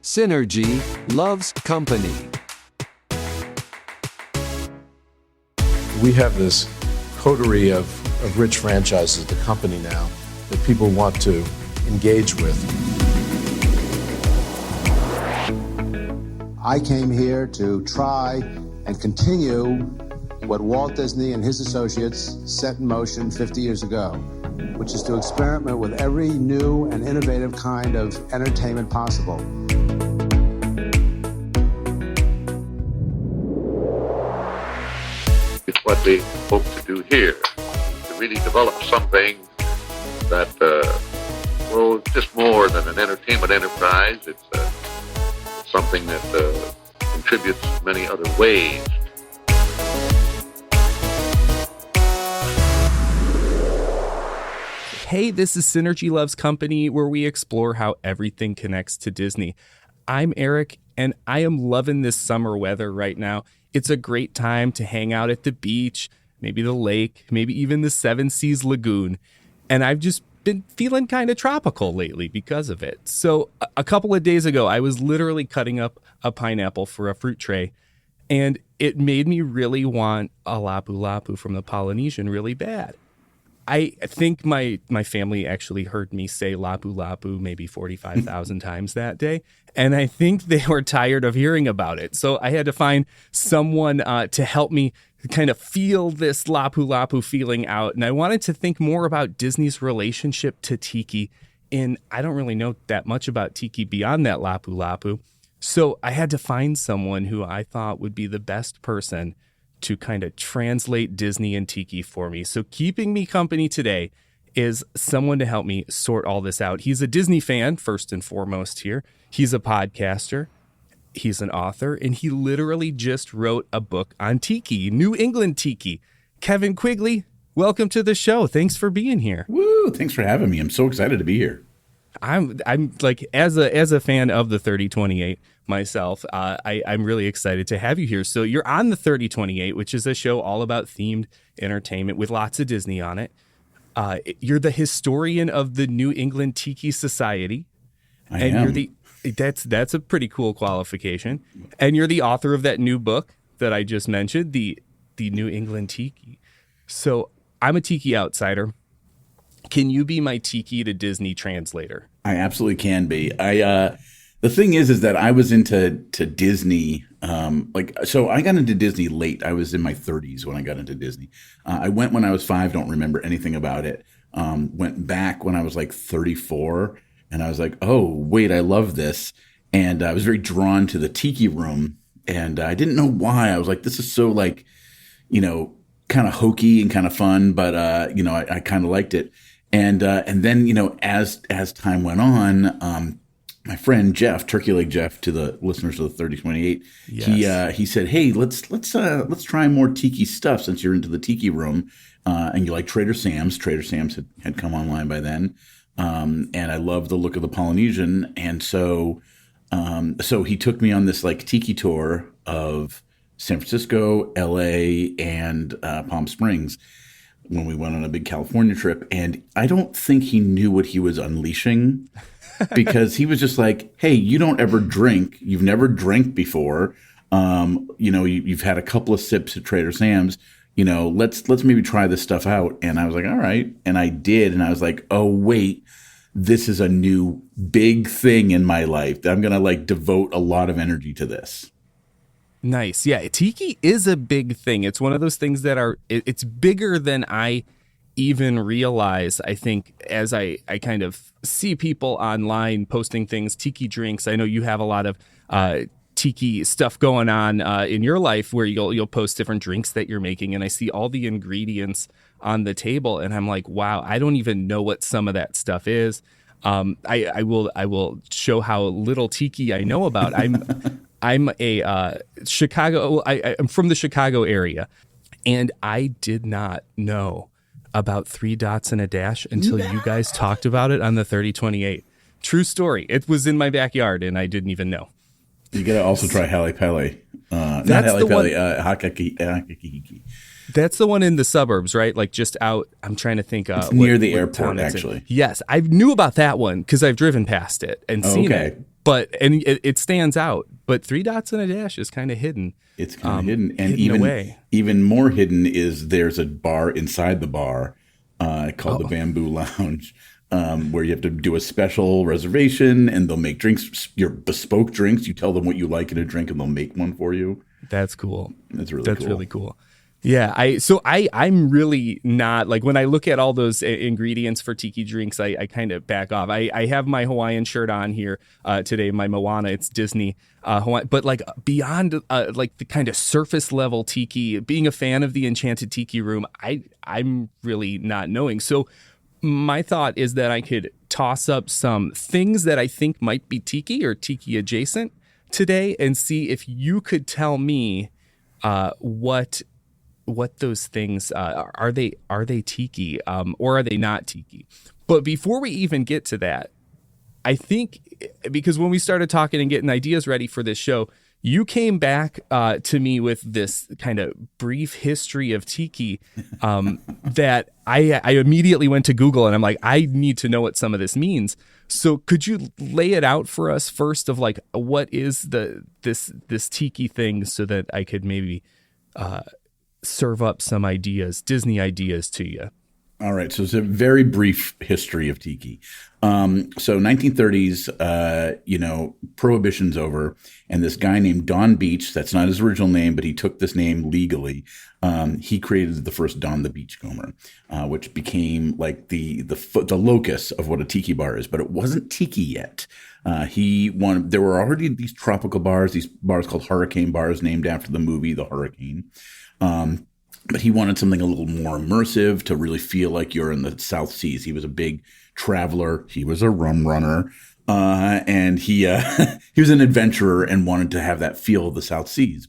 Synergy loves company. We have this coterie of rich franchises, the company now, that people want to engage with. I came here to try and continue what Walt Disney and his associates set in motion 50 years ago, which is to experiment with every new and innovative kind of entertainment possible. It's what we hope to do here, to really develop something that, just more than an entertainment enterprise. It's something that contributes many other ways. Hey, this is Synergy Loves Company, where we explore how everything connects to Disney. I'm Eric, and I am loving this summer weather right now. It's a great time to hang out at the beach, maybe the lake, maybe even the Seven Seas Lagoon. And I've just been feeling kind of tropical lately because of it. So a couple of days ago, I was literally cutting up a pineapple for a fruit tray, and it made me really want a lapu lapu from the Polynesian really bad. I think my family actually heard me say lapu lapu maybe 45,000 times that day, and I think they were tired of hearing about it. So I had to find someone to help me kind of feel this lapu lapu feeling out. And I wanted to think more about Disney's relationship to Tiki. And I don't really know that much about Tiki beyond that lapu lapu. So I had to find someone who I thought would be the best person to kind of translate Disney and Tiki for me. So keeping me company today is someone to help me sort all this out. He's a Disney fan, first and foremost here. He's a podcaster. He's an author, and he literally just wrote a book on Tiki, New England Tiki. Kevin Quigley, welcome to the show. Thanks for being here. Woo! Thanks for having me. I'm so excited to be here. I'm like, as a fan of the 3028 myself, I'm really excited to have you here. So you're on the 3028, which is a show all about themed entertainment with lots of Disney on it. You're the historian of the New England Tiki Society. I am. That's a pretty cool qualification. And you're the author of that new book that I just mentioned, the New England Tiki. So I'm a Tiki outsider. Can you be my Tiki to Disney translator? I absolutely can be. The thing is that I was into Disney. So I got into Disney late. I was in my 30s when I got into Disney. I went when I was 5. Don't remember anything about it. Went back when I was like 34. And I was like, oh, wait, I love this. And I was very drawn to the Tiki Room. And I didn't know why. I was like, this is so like, kind of hokey and kind of fun. But, I kind of liked it. And then, as time went on, my friend Jeff, Turkey Leg Jeff, to the listeners of the 3028, yes. He said, hey, let's try more Tiki stuff since you're into the Tiki Room. And you like Trader Sam's. Trader Sam's had come online by then. And I love the look of the Polynesian. And so he took me on this like Tiki tour of San Francisco, LA, and Palm Springs when we went on a big California trip. And I don't think he knew what he was unleashing because he was just like, hey, you don't ever drink. You've never drank before. You've had a couple of sips at Trader Sam's. Let's maybe try this stuff out. And I was like, all right. And I did. And I was like, oh, wait, this is a new big thing in my life. I'm going to like devote a lot of energy to this. Nice. Yeah. Tiki is a big thing. It's one of those things that it's bigger than I even realize. I think as I kind of see people online posting things, Tiki drinks. I know you have a lot of Tiki stuff going on in your life where you'll post different drinks that you're making, and I see all the ingredients on the table, and I'm like, wow, I don't even know what some of that stuff is. I will show how little Tiki I know about. I'm a Chicago. I'm from the Chicago area, and I did not know about 3 dots and a dash until you guys talked about it on the 3028. True story. It was in my backyard, and I didn't even know. You got to also try Hale Pele. Not Hale Pele, Hakakiki. That's the one in the suburbs, right? Like just out, I'm trying to think. It's near the airport, actually. Yes, I knew about that one because I've driven past it and seen it. and it stands out. But 3 dots and a dash is kind of hidden. It's kind of hidden, and hidden away. even more hidden is there's a bar inside the bar called the Bamboo Lounge, where you have to do a special reservation, and they'll make drinks, your bespoke drinks. You tell them what you like in a drink, and they'll make one for you. That's cool. That's really cool. Yeah, I'm really not, like, when I look at all those ingredients for tiki drinks, I kind of back off. I have my Hawaiian shirt on here today, my Moana. It's Disney Hawaiian, but like beyond like the kind of surface level tiki, being a fan of the Enchanted Tiki Room, I'm really not knowing. So my thought is that I could toss up some things that I think might be tiki or tiki adjacent today, and see if you could tell me what those things are they tiki or are they not tiki. But before we even get to that, I think, because when we started talking and getting ideas ready for this show, you came back to me with this kind of brief history of tiki that I immediately went to Google, and I'm like, I need to know what some of this means. So could you lay it out for us first of like, what is this tiki thing, so that I could maybe serve up some ideas, Disney ideas to you? All right. So it's a very brief history of tiki. So 1930s, Prohibition's over, and this guy named Don Beach, that's not his original name, but he took this name legally. He created the first Don the Beachcomber, which became like the locus of what a tiki bar is, but it wasn't tiki yet. There were already these tropical bars, these bars called hurricane bars, named after the movie The Hurricane. But he wanted something a little more immersive, to really feel like you're in the South Seas. He was a big traveler. He was a rum runner. And he was an adventurer and wanted to have that feel of the South Seas.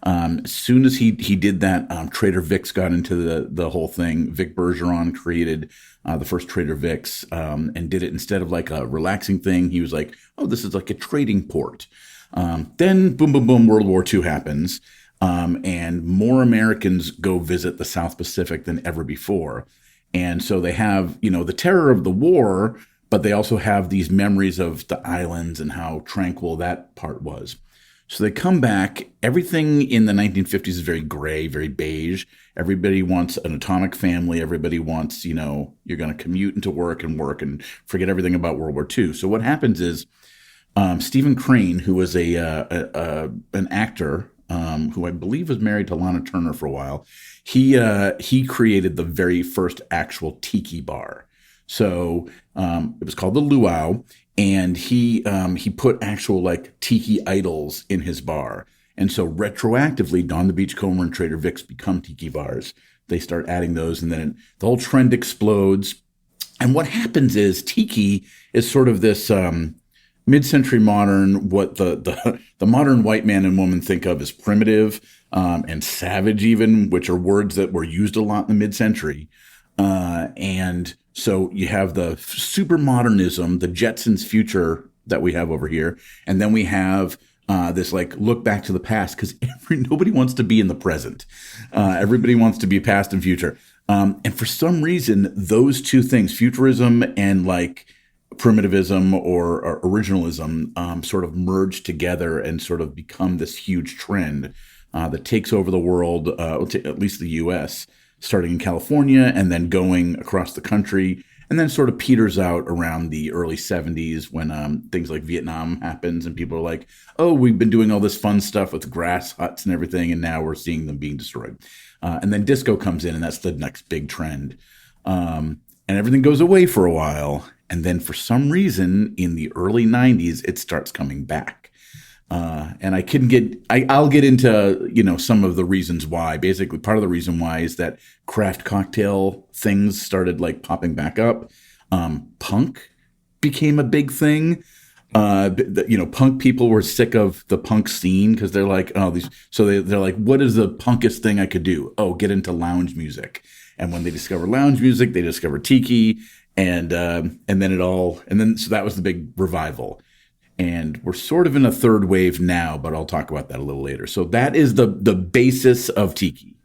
As soon as he did that, Trader Vic's got into the whole thing. Vic Bergeron created the first Trader Vic's, and did it instead of like a relaxing thing. He was like, oh, this is like a trading port. Then boom, boom, boom, World War II happens. And more Americans go visit the South Pacific than ever before. And so they have, the terror of the war, but they also have these memories of the islands and how tranquil that part was. So they come back. Everything in the 1950s is very gray, very beige. Everybody wants an atomic family. Everybody wants, you're going to commute into work and forget everything about World War II. So what happens is Stephen Crane, who was an actor, who I believe was married to Lana Turner for a while, he created the very first actual tiki bar. So it was called the Luau, and he put actual like tiki idols in his bar. And so retroactively, Don the Beachcomber and Trader Vic's become tiki bars. They start adding those, and then the whole trend explodes. And what happens is tiki is sort of this mid-century modern, what the modern white man and woman think of as primitive and savage even, which are words that were used a lot in the mid-century. And so you have the super modernism, the Jetsons future that we have over here. And then we have this like look back to the past, because nobody wants to be in the present. Everybody wants to be past and future. And for some reason, those two things, futurism and like primitivism or originalism, sort of merge together and sort of become this huge trend that takes over the world, at least the U.S., starting in California and then going across the country, and then sort of peters out around the early 70s when things like Vietnam happens and people are like, oh, we've been doing all this fun stuff with grass huts and everything, and now we're seeing them being destroyed. And then disco comes in, and that's the next big trend. And everything goes away for a while. And then for some reason, in the early 90s, it starts coming back. And I'll get into, some of the reasons why. Basically, part of the reason why is that craft cocktail things started like popping back up. Punk became a big thing. Punk people were sick of the punk scene because they're like, they're like, what is the punkest thing I could do? Oh, get into lounge music. And when they discover lounge music, they discover tiki. So that was the big revival. And we're sort of in a third wave now, but I'll talk about that a little later. So that is the basis of tiki.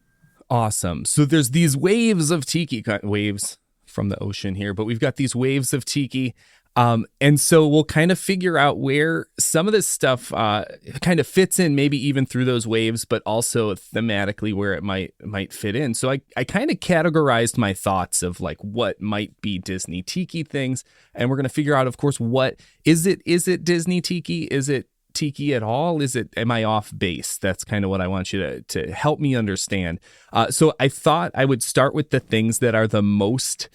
Awesome. So there's these waves of tiki, waves from the ocean here, but we've got these waves of tiki. And so we'll kind of figure out where some of this stuff kind of fits in, maybe even through those waves, but also thematically where it might fit in. So I kind of categorized my thoughts of like what might be Disney Tiki things. And we're going to figure out, of course, what is it? Is it Disney Tiki? Is it Tiki at all? Am I off base? That's kind of what I want you to help me understand. So I thought I would start with the things that are the most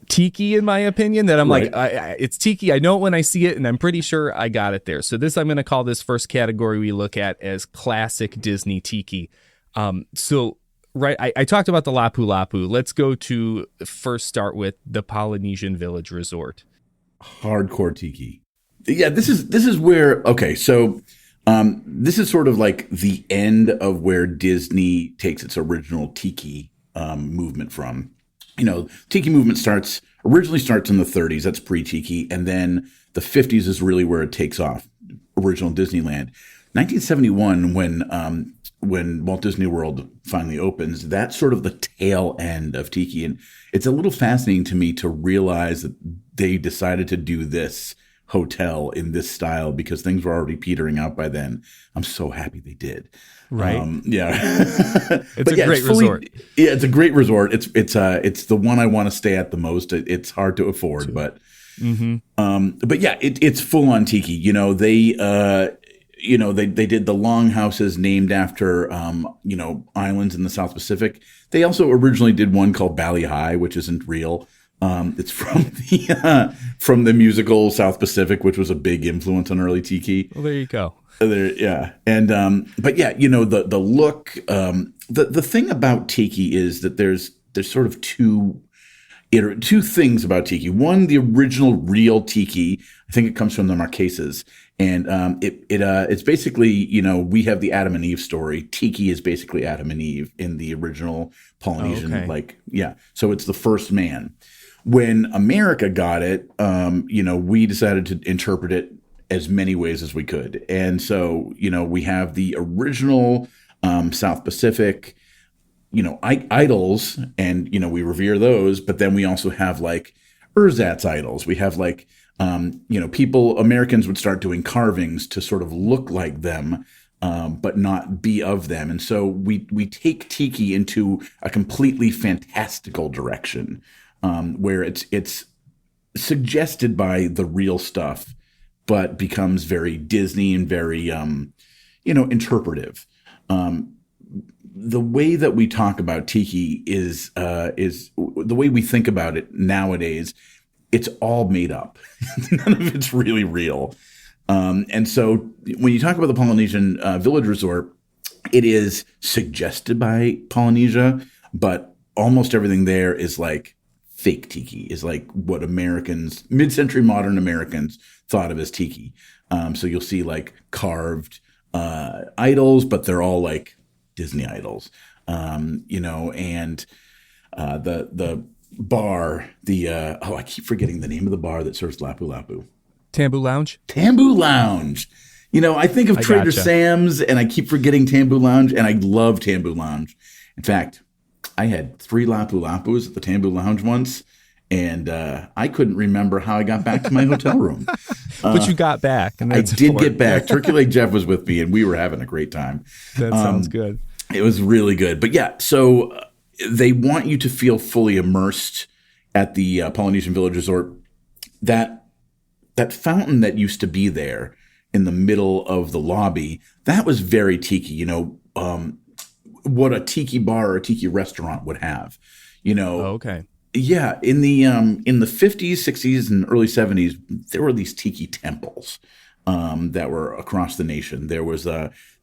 Tiki, in my opinion, that I'm Right. like, it's Tiki. I know it when I see it, and I'm pretty sure I got it there. So I'm going to call this first category we look at as classic Disney Tiki. I talked about the Lapu Lapu. Let's go to first start with the Polynesian Village Resort. Hardcore Tiki. Yeah, this is where, okay, so this is sort of like the end of where Disney takes its original Tiki movement from. Tiki movement originally starts in the 30s. That's pre-Tiki. And then the 50s is really where it takes off. Original Disneyland. 1971, when Walt Disney World finally opens, that's sort of the tail end of Tiki. And it's a little fascinating to me to realize that they decided to do this hotel in this style because things were already petering out by then. I'm so happy they did. Right. Yeah. It's a great resort. Yeah, it's a great resort. It's the one I want to stay at the most. It's hard to afford, but yeah, it's full on Tiki. They did the longhouses named after islands in the South Pacific. They also originally did one called Bali High, which isn't real. It's from the musical South Pacific, which was a big influence on early Tiki. Well, there you go. Yeah. And, but yeah, the look, the thing about Tiki is that there's sort of two things about Tiki. One, the original real Tiki, I think it comes from the Marquesas. And, it's basically, we have the Adam and Eve story. Tiki is basically Adam and Eve in the original Polynesian, so it's the first man. When America got it, we decided to interpret it as many ways as we could. And so, we have the original South Pacific, idols, and, we revere those. But then we also have like ersatz idols. We have like, Americans would start doing carvings to sort of look like them, but not be of them. And so we take Tiki into a completely fantastical direction, where it's suggested by the real stuff, but becomes very Disney and very, interpretive. The way that we talk about Tiki is the way we think about it nowadays. It's all made up. None of it's really real. And so when you talk about the Polynesian Village Resort, it is suggested by Polynesia, but almost everything there is like fake Tiki, is like what mid-century modern Americans thought of as Tiki. So you'll see like carved idols, but they're all like Disney idols, and the bar, I keep forgetting the name of the bar that serves Lapu Lapu. Tambu Lounge? Tambu Lounge. I think of Trader Sam's and I keep forgetting Tambu Lounge, and I love Tambu Lounge. In fact, I had 3 Lapu Lapus at the Tambu Lounge once, and I couldn't remember how I got back to my hotel room. But you got back. And I did get back. Turkey Leg Jeff was with me, and we were having a great time. That sounds good. It was really good. But yeah, so they want you to feel fully immersed at the Polynesian Village Resort. That fountain that used to be there in the middle of the lobby, that was very Tiki. What a Tiki bar or a Tiki restaurant would have. Okay. Yeah, in the 50s, 60s, and early 70s, there were these Tiki temples that were across the nation. There was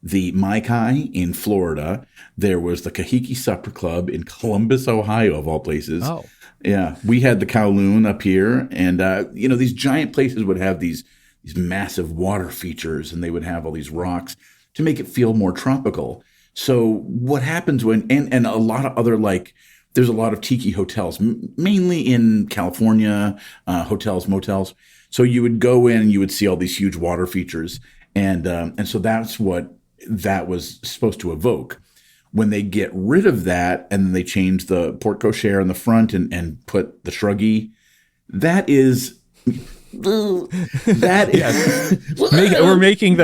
the Mai Kai in Florida. There was the Kahiki Supper Club in Columbus, Ohio, of all places. Oh. Yeah, we had the Kowloon up here, and these giant places would have these massive water features, and they would have all these rocks to make it feel more tropical. So what happens when and a lot of other there's a lot of Tiki hotels, mainly in California, hotels, motels. So you would go in and you would see all these huge water features, and so that's what that was supposed to evoke. When they get rid of that and they change the porte cochere in the front and put the shruggy, that is that is We're making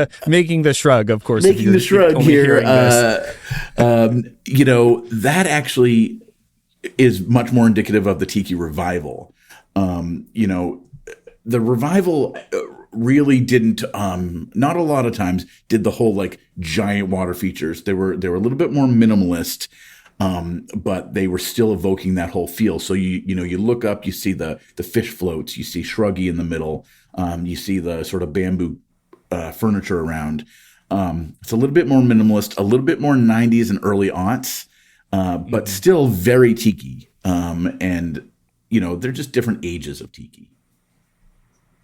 the shrug, of course. making the shrug only here. hearing this. That actually is much more indicative of the Tiki revival. The revival really didn't, not a lot of times did the whole like giant water features. They were a little bit more minimalist, but they were still evoking that whole feel. So you look up, you see the fish floats, you see Shruggy in the middle, you see the sort of bamboo furniture around. It's a little bit more minimalist, a little bit more 90s and early aughts, but still very Tiki. And they're just different ages of Tiki.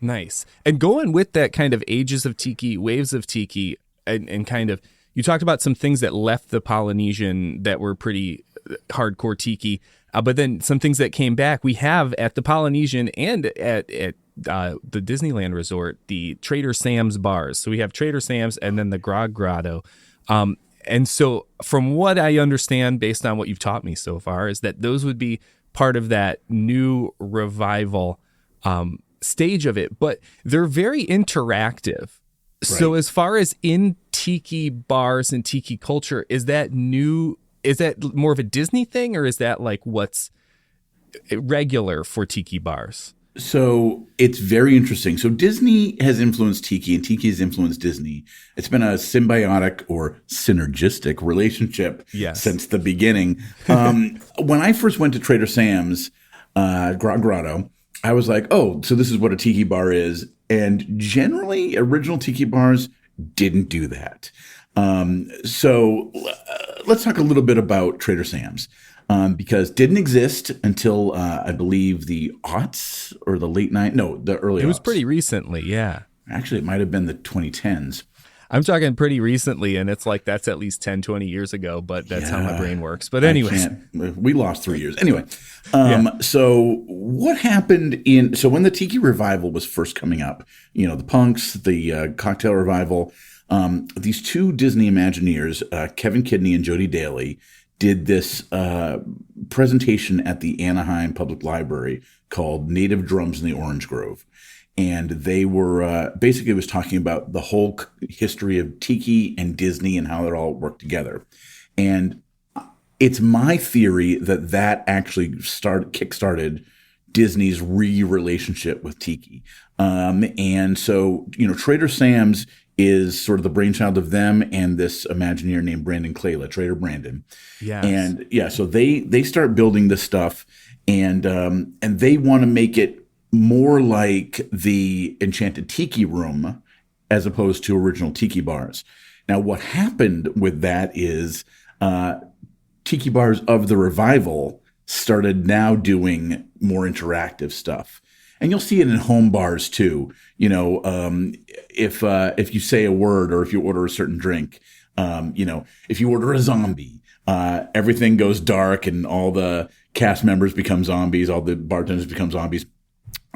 Nice. And going with that kind of ages of Tiki, waves of Tiki, and kind of, you talked about some things that left the Polynesian that were pretty hardcore Tiki, but then some things that came back. We have at the Polynesian and at the Disneyland Resort, the Trader Sam's bars. So we have Trader Sam's and then the Grog Grotto. And so from what I understand, based on what you've taught me so far, is that those would be part of that new revival stage of it, but they're very interactive. Right. So as far as in Tiki bars and Tiki culture, is that more of a Disney thing, or is that like what's regular for Tiki bars? So it's very interesting. So Disney has influenced Tiki and Tiki has influenced Disney. It's been a symbiotic or synergistic relationship since the beginning. When I first went to Trader Sam's Grog Grotto, I was like, oh, so this is what a Tiki bar is. And generally, original Tiki bars didn't do that. So let's talk a little bit about Trader Sam's, because didn't exist until I believe the aughts or the late the early aughts. It was pretty recently, yeah. Actually, it might have been the 2010s. I'm talking pretty recently, and it's like that's at least 10, 20 years ago, but that's how my brain works. But anyways. We lost 3 years. Anyway, so what happened so when the Tiki revival was first coming up, the punks, the cocktail revival, these two Disney Imagineers, Kevin Quigley and Jody Daly, did this presentation at the Anaheim Public Library called Native Drums in the Orange Grove. And they were basically was talking about the whole history of Tiki and Disney and how it all worked together. And it's my theory that actually kickstarted Disney's relationship with Tiki. And so, Trader Sam's is sort of the brainchild of them and this Imagineer named Brandon Clayla, Trader Brandon. Yes. And so they start building this stuff and they want to make it more like the Enchanted Tiki Room as opposed to original Tiki bars. Now, what happened with that is Tiki bars of the revival started now doing more interactive stuff. And you'll see it in home bars too. If you say a word or if you order a certain drink, if you order a zombie, everything goes dark and all the cast members become zombies, all the bartenders become zombies.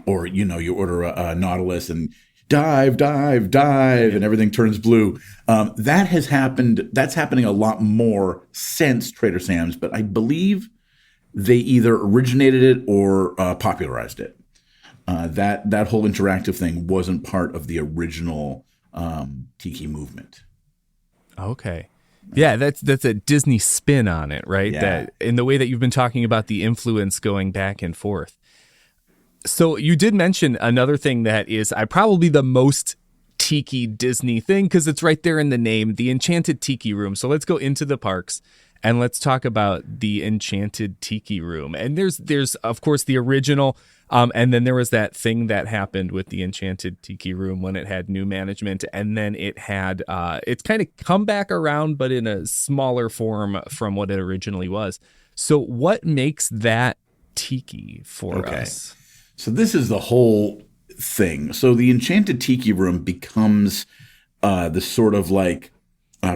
Or, you order a Nautilus and dive, and everything turns blue. That has happened. That's happening a lot more since Trader Sam's, but I believe they either originated it or popularized it. That whole interactive thing wasn't part of the original Tiki movement. Okay. Yeah, that's a Disney spin on it, right? Yeah. That in the way that you've been talking about the influence going back and forth. So you did mention another thing that is probably the most Tiki Disney thing, because it's right there in the name, the Enchanted Tiki Room. So let's go into the parks and let's talk about the Enchanted Tiki Room. And there's of course the original, and then there was that thing that happened with the Enchanted Tiki Room when it had new management, and then it had it's kind of come back around, but in a smaller form from what it originally was. So what makes that Tiki for us? So this is the whole thing. So the Enchanted Tiki Room becomes the sort of like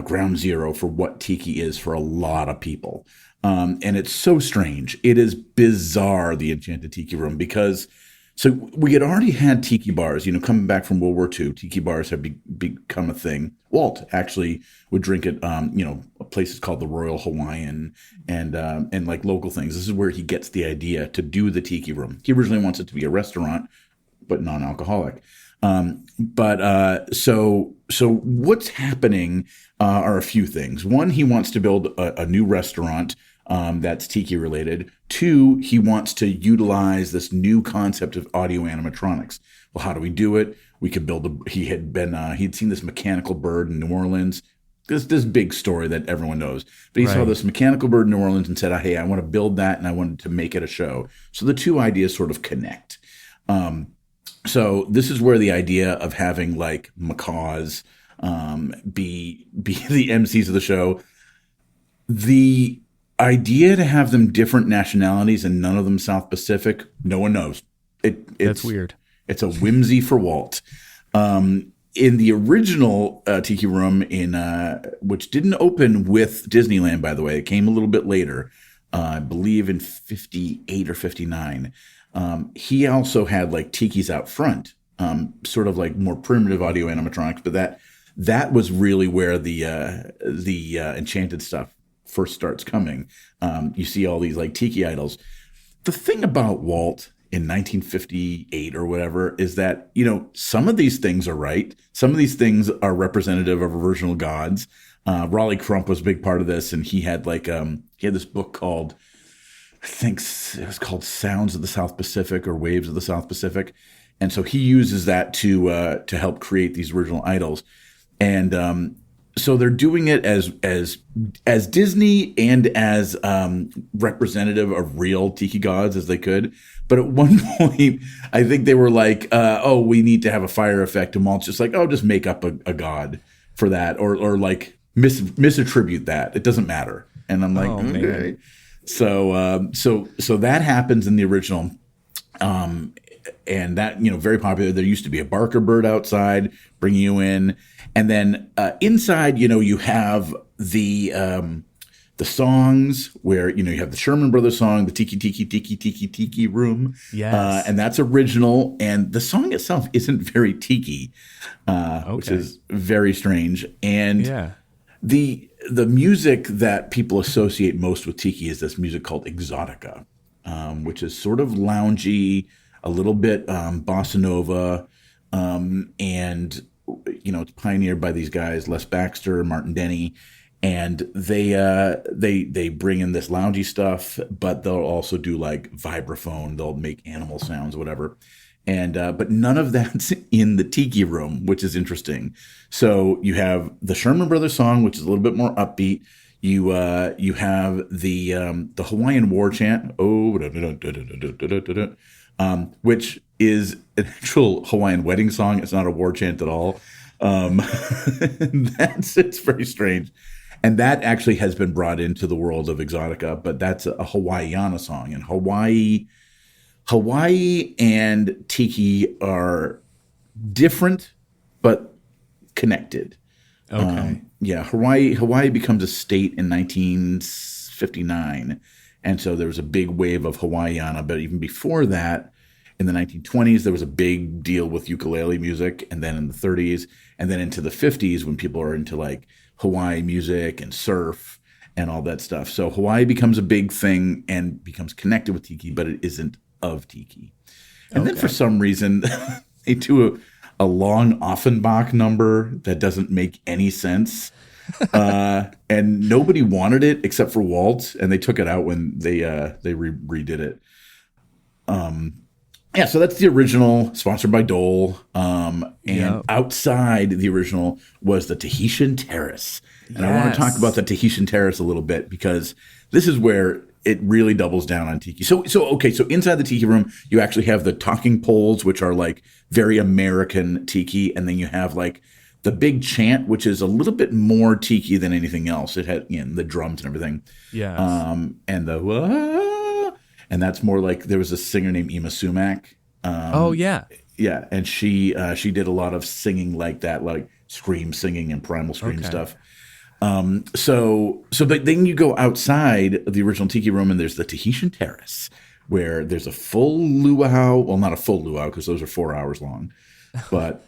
ground zero for what Tiki is for a lot of people. And it's so strange. It is bizarre, the Enchanted Tiki Room, because so we had already had Tiki bars, coming back from World War II. Tiki bars have become a thing. Walt actually would drink at, places called the Royal Hawaiian and like local things. This is where he gets the idea to do the Tiki Room. He originally wants it to be a restaurant, but non-alcoholic. So what's happening are a few things. One, he wants to build a new restaurant that's tiki related. Two, he wants to utilize this new concept of audio animatronics. Well, how do we do it? We could build he'd seen this mechanical bird in New Orleans. This big story that everyone knows. But he saw this mechanical bird in New Orleans and said, hey, I want to build that and I wanted to make it a show. So the two ideas sort of connect. So this is where the idea of having like macaws be the MCs of the show. The idea to have them different nationalities and none of them South Pacific, no one knows. That's weird. It's a whimsy for Walt. In the original Tiki Room, which didn't open with Disneyland, by the way, it came a little bit later, I believe in 58 or 59. He also had like tikis out front, sort of like more primitive audio animatronics, but that was really where the Enchanted stuff first starts coming. You see all these like tiki idols. The thing about Walt in 1958 or whatever is that, some of these things are right. Some of these things are representative of original gods. Raleigh Crump was a big part of this. And he had he had this book called, I think it was called Sounds of the South Pacific or Waves of the South Pacific. And so he uses that to help create these original idols. And, so they're doing it as Disney and as representative of real tiki gods as they could. But at one point, I think they were like, we need to have a fire effect. And Walt's just like, just make up a god for that or like misattribute that. It doesn't matter. And I'm like, okay. Man. So that happens in the original. And that, very popular. There used to be a Barker bird outside bringing you in. And then inside, you have the songs where, you have the Sherman Brothers song, the Tiki Room. Yes. And that's original. And the song itself isn't very tiki, which is very strange. And the music that people associate most with tiki is this music called exotica, which is sort of loungy, a little bit bossa nova, and it's pioneered by these guys, Les Baxter, Martin Denny, and they bring in this loungy stuff, but they'll also do like vibraphone. They'll make animal sounds, whatever. And but none of that's in the Tiki Room, which is interesting. So you have the Sherman Brothers song, which is a little bit more upbeat. You have the Hawaiian war chant, which is an actual Hawaiian wedding song. It's not a war chant at all. It's very strange. And that actually has been brought into the world of exotica, but that's a Hawaiiana song. And Hawaii and Tiki are different, but connected. Okay. Hawaii becomes a state in 1959. And so there was a big wave of Hawaiiana, but even before that, in the 1920s, there was a big deal with ukulele music, and then in the 30s, and then into the 50s when people are into like Hawaii music and surf and all that stuff. So Hawaii becomes a big thing and becomes connected with Tiki, but it isn't of Tiki. And then for some reason, they do a long Offenbach number that doesn't make any sense. And nobody wanted it except for Walt, and they took it out when they redid it. So that's the original, sponsored by Dole. And outside the original was the Tahitian Terrace. And I want to talk about the Tahitian Terrace a little bit because this is where it really doubles down on Tiki. So inside the Tiki Room, you actually have the talking poles, which are like very American Tiki. And then you have like the big chant, which is a little bit more Tiki than anything else. It had the drums and everything. Yeah. And and that's more like there was a singer named Ima Sumac. Yeah, and she did a lot of singing like that, like scream singing and primal scream stuff. But then you go outside of the original Tiki Room, and there's the Tahitian Terrace, where there's a full luau. Well, not a full luau because those are 4 hours long, but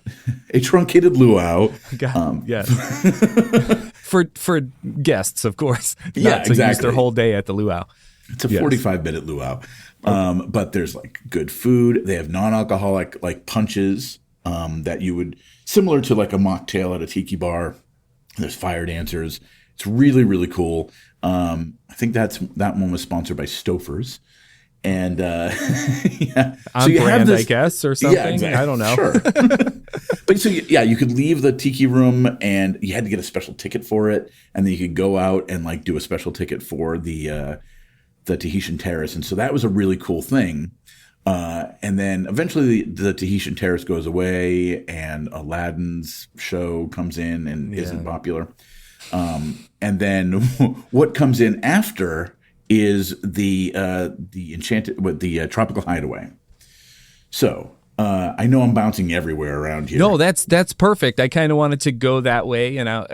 a truncated luau. Yes. for guests, of course. Yeah, not to use their whole day at the luau. It's a 45-minute luau. But there's like good food. They have non-alcoholic like punches that you would similar to like a mocktail at a tiki bar. There's fire dancers. It's really, really cool. I think that one was sponsored by Stouffer's. And yeah, On so you brand, have this, I guess, or something. Yeah, exactly. I don't know. Sure. But so yeah, you could leave the tiki room, and you had to get a special ticket for it, and then you could go out and like do a special ticket for the Tahitian Terrace, and so that was a really cool thing. And then eventually the Tahitian Terrace goes away, and Aladdin's show comes in and isn't popular. And then what comes in after is the Tropical Hideaway. So I know I'm bouncing everywhere around here. No, that's perfect. I kind of wanted to go that way and out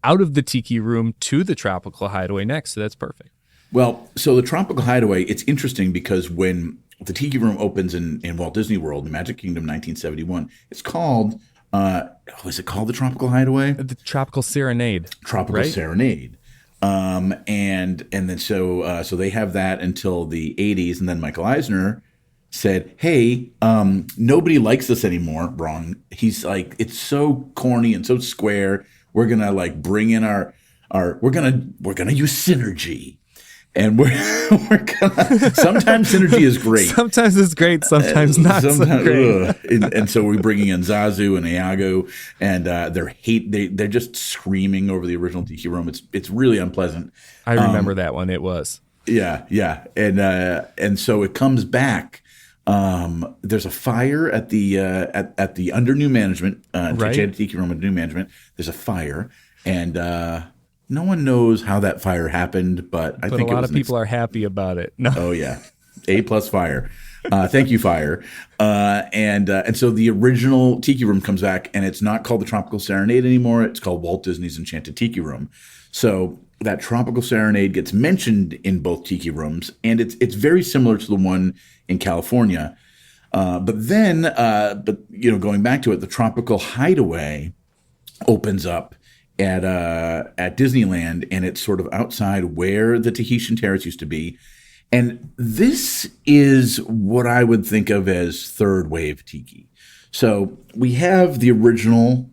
of the Tiki Room to the Tropical Hideaway next. So that's perfect. Well, so the Tropical Hideaway, it's interesting because when the Tiki Room opens in Walt Disney World, in Magic Kingdom, 1971, it's called. Is it called the Tropical Hideaway? The Tropical Serenade. Tropical right? Serenade. And then so they have that until the 80s, and then Michael Eisner said, "Hey, nobody likes this anymore." Wrong. He's like, "It's so corny and so square. We're gonna like bring in we're gonna use synergy." And we're gonna. Sometimes synergy is great. Sometimes it's great. Sometimes not so great. And so we're bringing in Zazu and Iago, and they're just screaming over the original Tiki Room. It's really unpleasant. I remember that one. It was. Yeah, and so it comes back. There's a fire at the under new management. Enchanted Tiki Room under new management. There's a fire, and. No one knows how that fire happened, but I think a lot of people are happy about it. No. Oh yeah, A+ fire. Thank you, fire. And so the original Tiki Room comes back, and it's not called the Tropical Serenade anymore. It's called Walt Disney's Enchanted Tiki Room. So that Tropical Serenade gets mentioned in both Tiki Rooms, and it's very similar to the one in California. But going back to it, the Tropical Hideaway opens up at Disneyland, and it's sort of outside where the Tahitian Terrace used to be. And this is what I would think of as third wave tiki. So we have the original,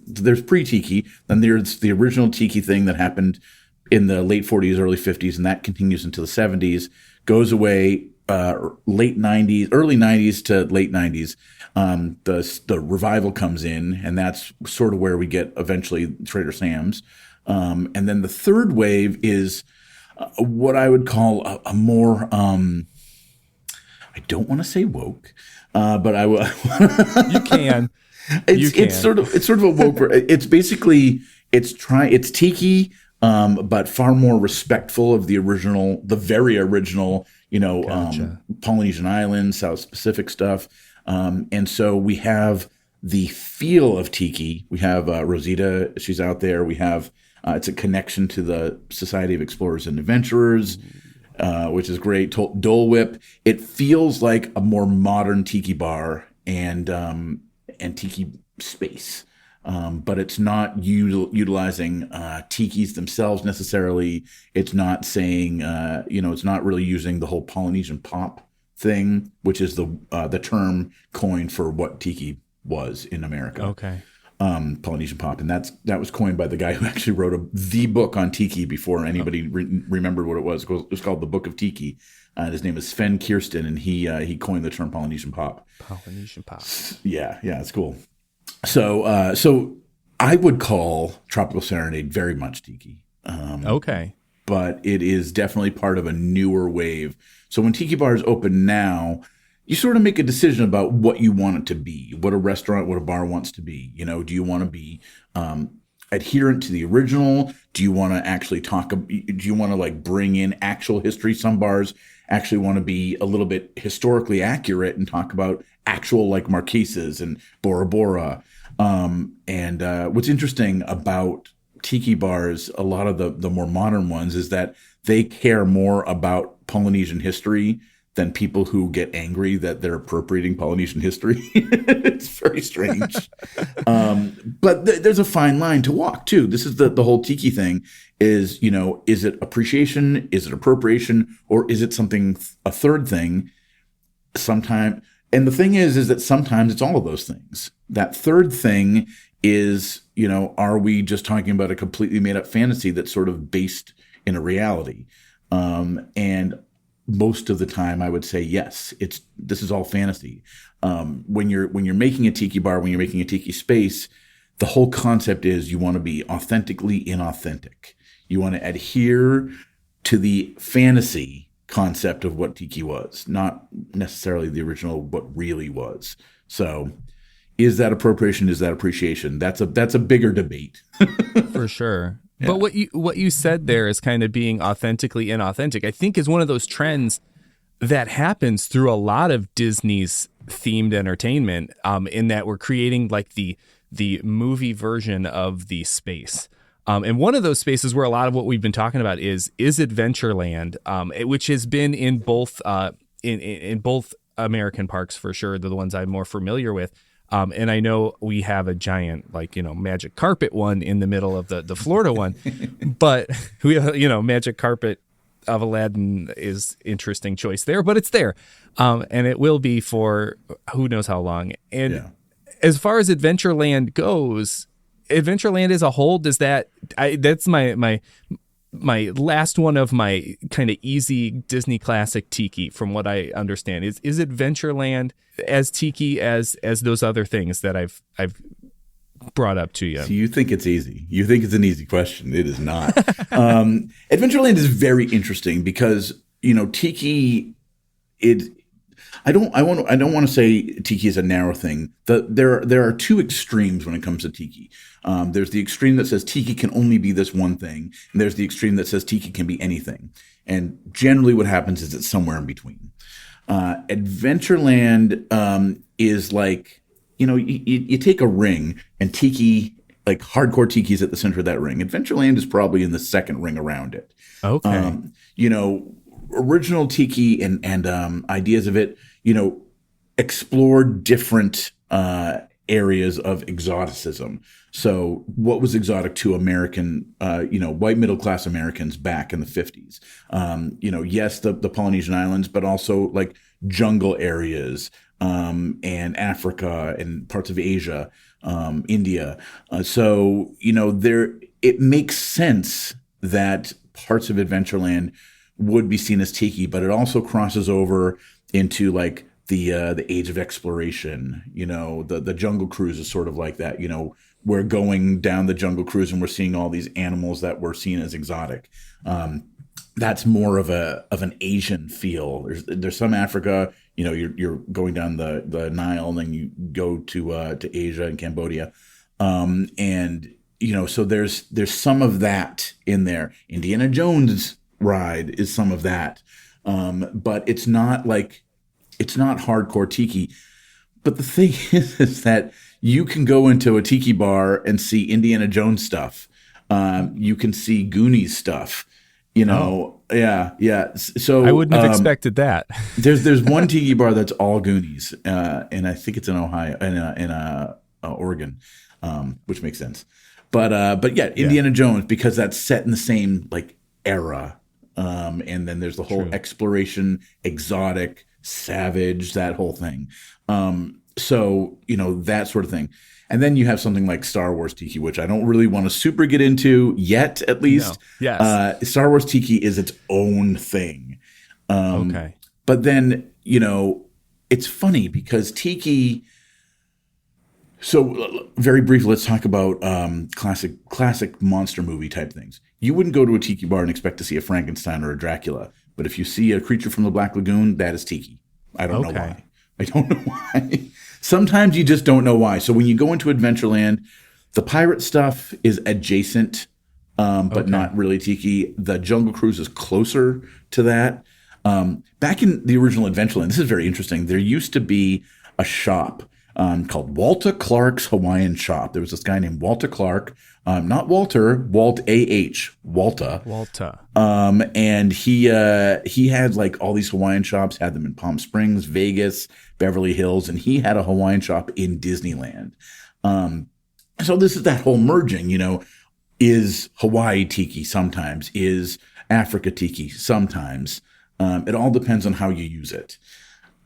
there's pre-tiki, then there's the original tiki thing that happened in the late 40s, early 50s, and that continues into the 70s, goes away late 90s, early 90s to late 90s. The revival comes in, and that's sort of where we get eventually Trader Sam's. And then the third wave is what I would call a more, I don't want to say woke, but I will. You can. It's sort of a woke. It's basically it's tiki, but far more respectful of the very original, Gotcha. Polynesian Islands, South Pacific stuff. And so we have the feel of tiki. We have Rosita, she's out there. We have it's a connection to the Society of Explorers and Adventurers, which is great. Dole Whip. It feels like a more modern tiki bar and tiki space. But it's not utilizing tikis themselves necessarily. It's not saying, it's not really using the whole Polynesian pop thing, which is the term coined for what tiki was in America. Okay. Polynesian pop, and that was coined by the guy who actually wrote the book on tiki before anybody remembered what it was. It was called The Book of Tiki. His name is Sven Kirsten, and he coined the term Polynesian pop. Polynesian pop. Yeah, it's cool. So I would call Tropical Serenade very much tiki. Okay. But it is definitely part of a newer wave. So when tiki bars open now, you sort of make a decision about what you want it to be, what a restaurant, what a bar wants to be. Do you want to be adherent to the original? Do you want to actually do you want to like bring in actual history? Some bars actually want to be a little bit historically accurate and talk about actual like Marquises and Bora Bora. And what's interesting about tiki bars, a lot of the more modern ones, is that they care more about Polynesian history than people who get angry that they're appropriating Polynesian history. It's very strange. But there's a fine line to walk too. This is the whole tiki thing is, is it appreciation? Is it appropriation? Or is it something, a third thing sometime? And the thing is that sometimes it's all of those things. That third thing is, are we just talking about a completely made up fantasy that's sort of based in a reality? And most of the time I would say, yes, this is all fantasy. When you're making a tiki bar, when you're making a tiki space, the whole concept is you want to be authentically inauthentic. You want to adhere to the fantasy concept of what tiki was, not necessarily the original what really was. So is that appropriation? Is that appreciation? That's a bigger debate. For sure. Yeah. But what you said there is kind of being authentically inauthentic, I think is one of those trends that happens through a lot of Disney's themed entertainment, in that we're creating like the movie version of the space. And one of those spaces where a lot of what we've been talking about is Adventureland, which has been in both in both American parks for sure. They're the ones I'm more familiar with. And I know we have a giant, magic carpet one in the middle of the Florida one, but we have, magic carpet of Aladdin is interesting choice there, but it's there. And it will be for who knows how long. And as far as Adventureland goes, Adventureland as a whole, that's my last one of my kind of easy Disney classic tiki from what I understand. Is Adventureland as tiki as those other things that I've brought up to you? So you think it's easy. You think it's an easy question. It is not. Adventureland is very interesting because, tiki, I don't want to say tiki is a narrow thing. There are two extremes when it comes to tiki. There's the extreme that says tiki can only be this one thing, and there's the extreme that says tiki can be anything. And generally what happens is it's somewhere in between. Adventureland is like, you take a ring and tiki, like hardcore tiki is at the center of that ring. Adventureland is probably in the second ring around it. Okay. Original tiki and ideas of it, explored different areas of exoticism. So what was exotic to American, white middle-class Americans back in the 50s? Yes, the Polynesian islands, but also like jungle areas, and Africa and parts of Asia, India. It makes sense that parts of Adventureland would be seen as tiki, but it also crosses over into like the age of exploration. The Jungle Cruise is sort of like that. We're going down the Jungle Cruise and we're seeing all these animals that we're seen as exotic. That's more of an Asian feel. There's some Africa. You're going down the Nile, and then you go to Asia and Cambodia, so there's some of that in there. Indiana Jones ride is some of that, but it's not hardcore tiki. But the thing is that you can go into a tiki bar and see Indiana Jones stuff. You can see Goonies stuff. Yeah. So I wouldn't have expected that. There's one tiki bar that's all Goonies, and I think it's in Ohio, in Oregon, which makes sense. But yeah, Indiana Jones, because that's set in the same like era, and then there's the whole exploration, exotic, savage, that whole thing. That sort of thing. And then you have something like Star Wars Tiki, which I don't really want to super get into yet, at least. No. Yes. Star Wars Tiki is its own thing. Okay. But then, it's funny because Tiki. So very briefly, let's talk about classic monster movie type things. You wouldn't go to a Tiki bar and expect to see a Frankenstein or a Dracula. But if you see a creature from the Black Lagoon, that is Tiki. I don't know why. I don't know why. Sometimes you just don't know why. So when you go into Adventureland, the pirate stuff is adjacent, but not really tiki. The Jungle Cruise is closer to that. Back in the original Adventureland, this is very interesting. There used to be a shop called Walter Clark's Hawaiian Shop. There was this guy named Walter Clark, not Walter, Walt A.H. Walter. Walter. And he had like all these Hawaiian shops, had them in Palm Springs, Vegas, Beverly Hills, and he had a Hawaiian shop in Disneyland. So this is that whole merging, is Hawaii Tiki sometimes, is Africa Tiki sometimes. It all depends on how you use it.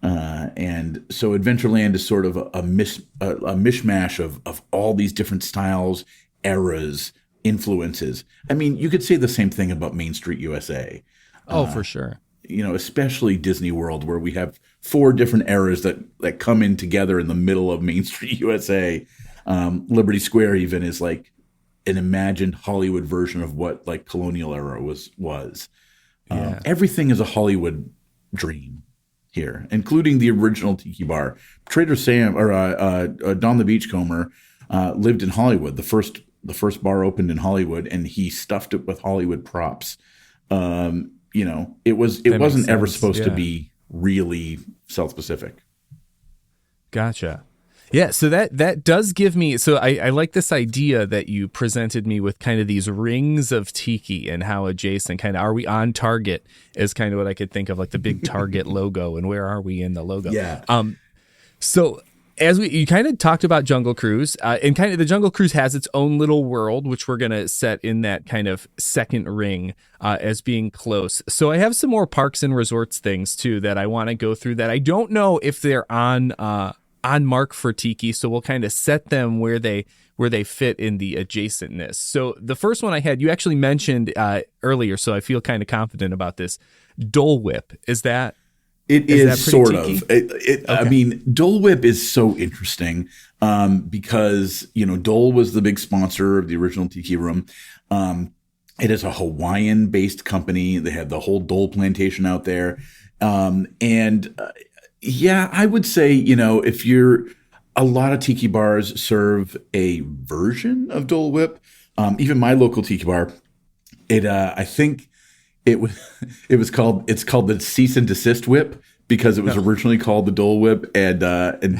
And so Adventureland is sort of a mishmash of all these different styles, eras, influences. I mean, you could say the same thing about Main Street USA. Oh, for sure. Especially Disney World, where we have 4 different eras that come in together in the middle of Main Street USA. Liberty Square even is like an imagined Hollywood version of what like colonial era was. Yeah. Everything is a Hollywood dream here, including the original Tiki Bar. Trader Sam or Don the Beachcomber lived in Hollywood. The first bar opened in Hollywood, and he stuffed it with Hollywood props. It wasn't ever supposed to be really South Pacific. Gotcha. Yeah, so that does give me, so I like this idea that you presented me with kind of these rings of Tiki and how adjacent, kind of, are we on target is kind of what I could think of, like the big Target logo, and where are we in the logo? Yeah. So as you kind of talked about Jungle Cruise, and kind of the Jungle Cruise has its own little world, which we're going to set in that kind of second ring as being close. So I have some more parks and resorts things too that I want to go through that I don't know if they're on mark for Tiki, so we'll kind of set them where they fit in the adjacentness. So the first one I had, you actually mentioned earlier, so I feel kind of confident about this. Dole Whip, is that? It is sort Tiki? of. Okay. I mean, Dole Whip is so interesting because Dole was the big sponsor of the original Tiki Room. It is a Hawaiian-based company. They have the whole Dole plantation out there, yeah, I would say, if a lot of Tiki bars serve a version of Dole Whip. Even my local Tiki bar, I think it's called the Cease and Desist Whip because it was originally called the Dole Whip, and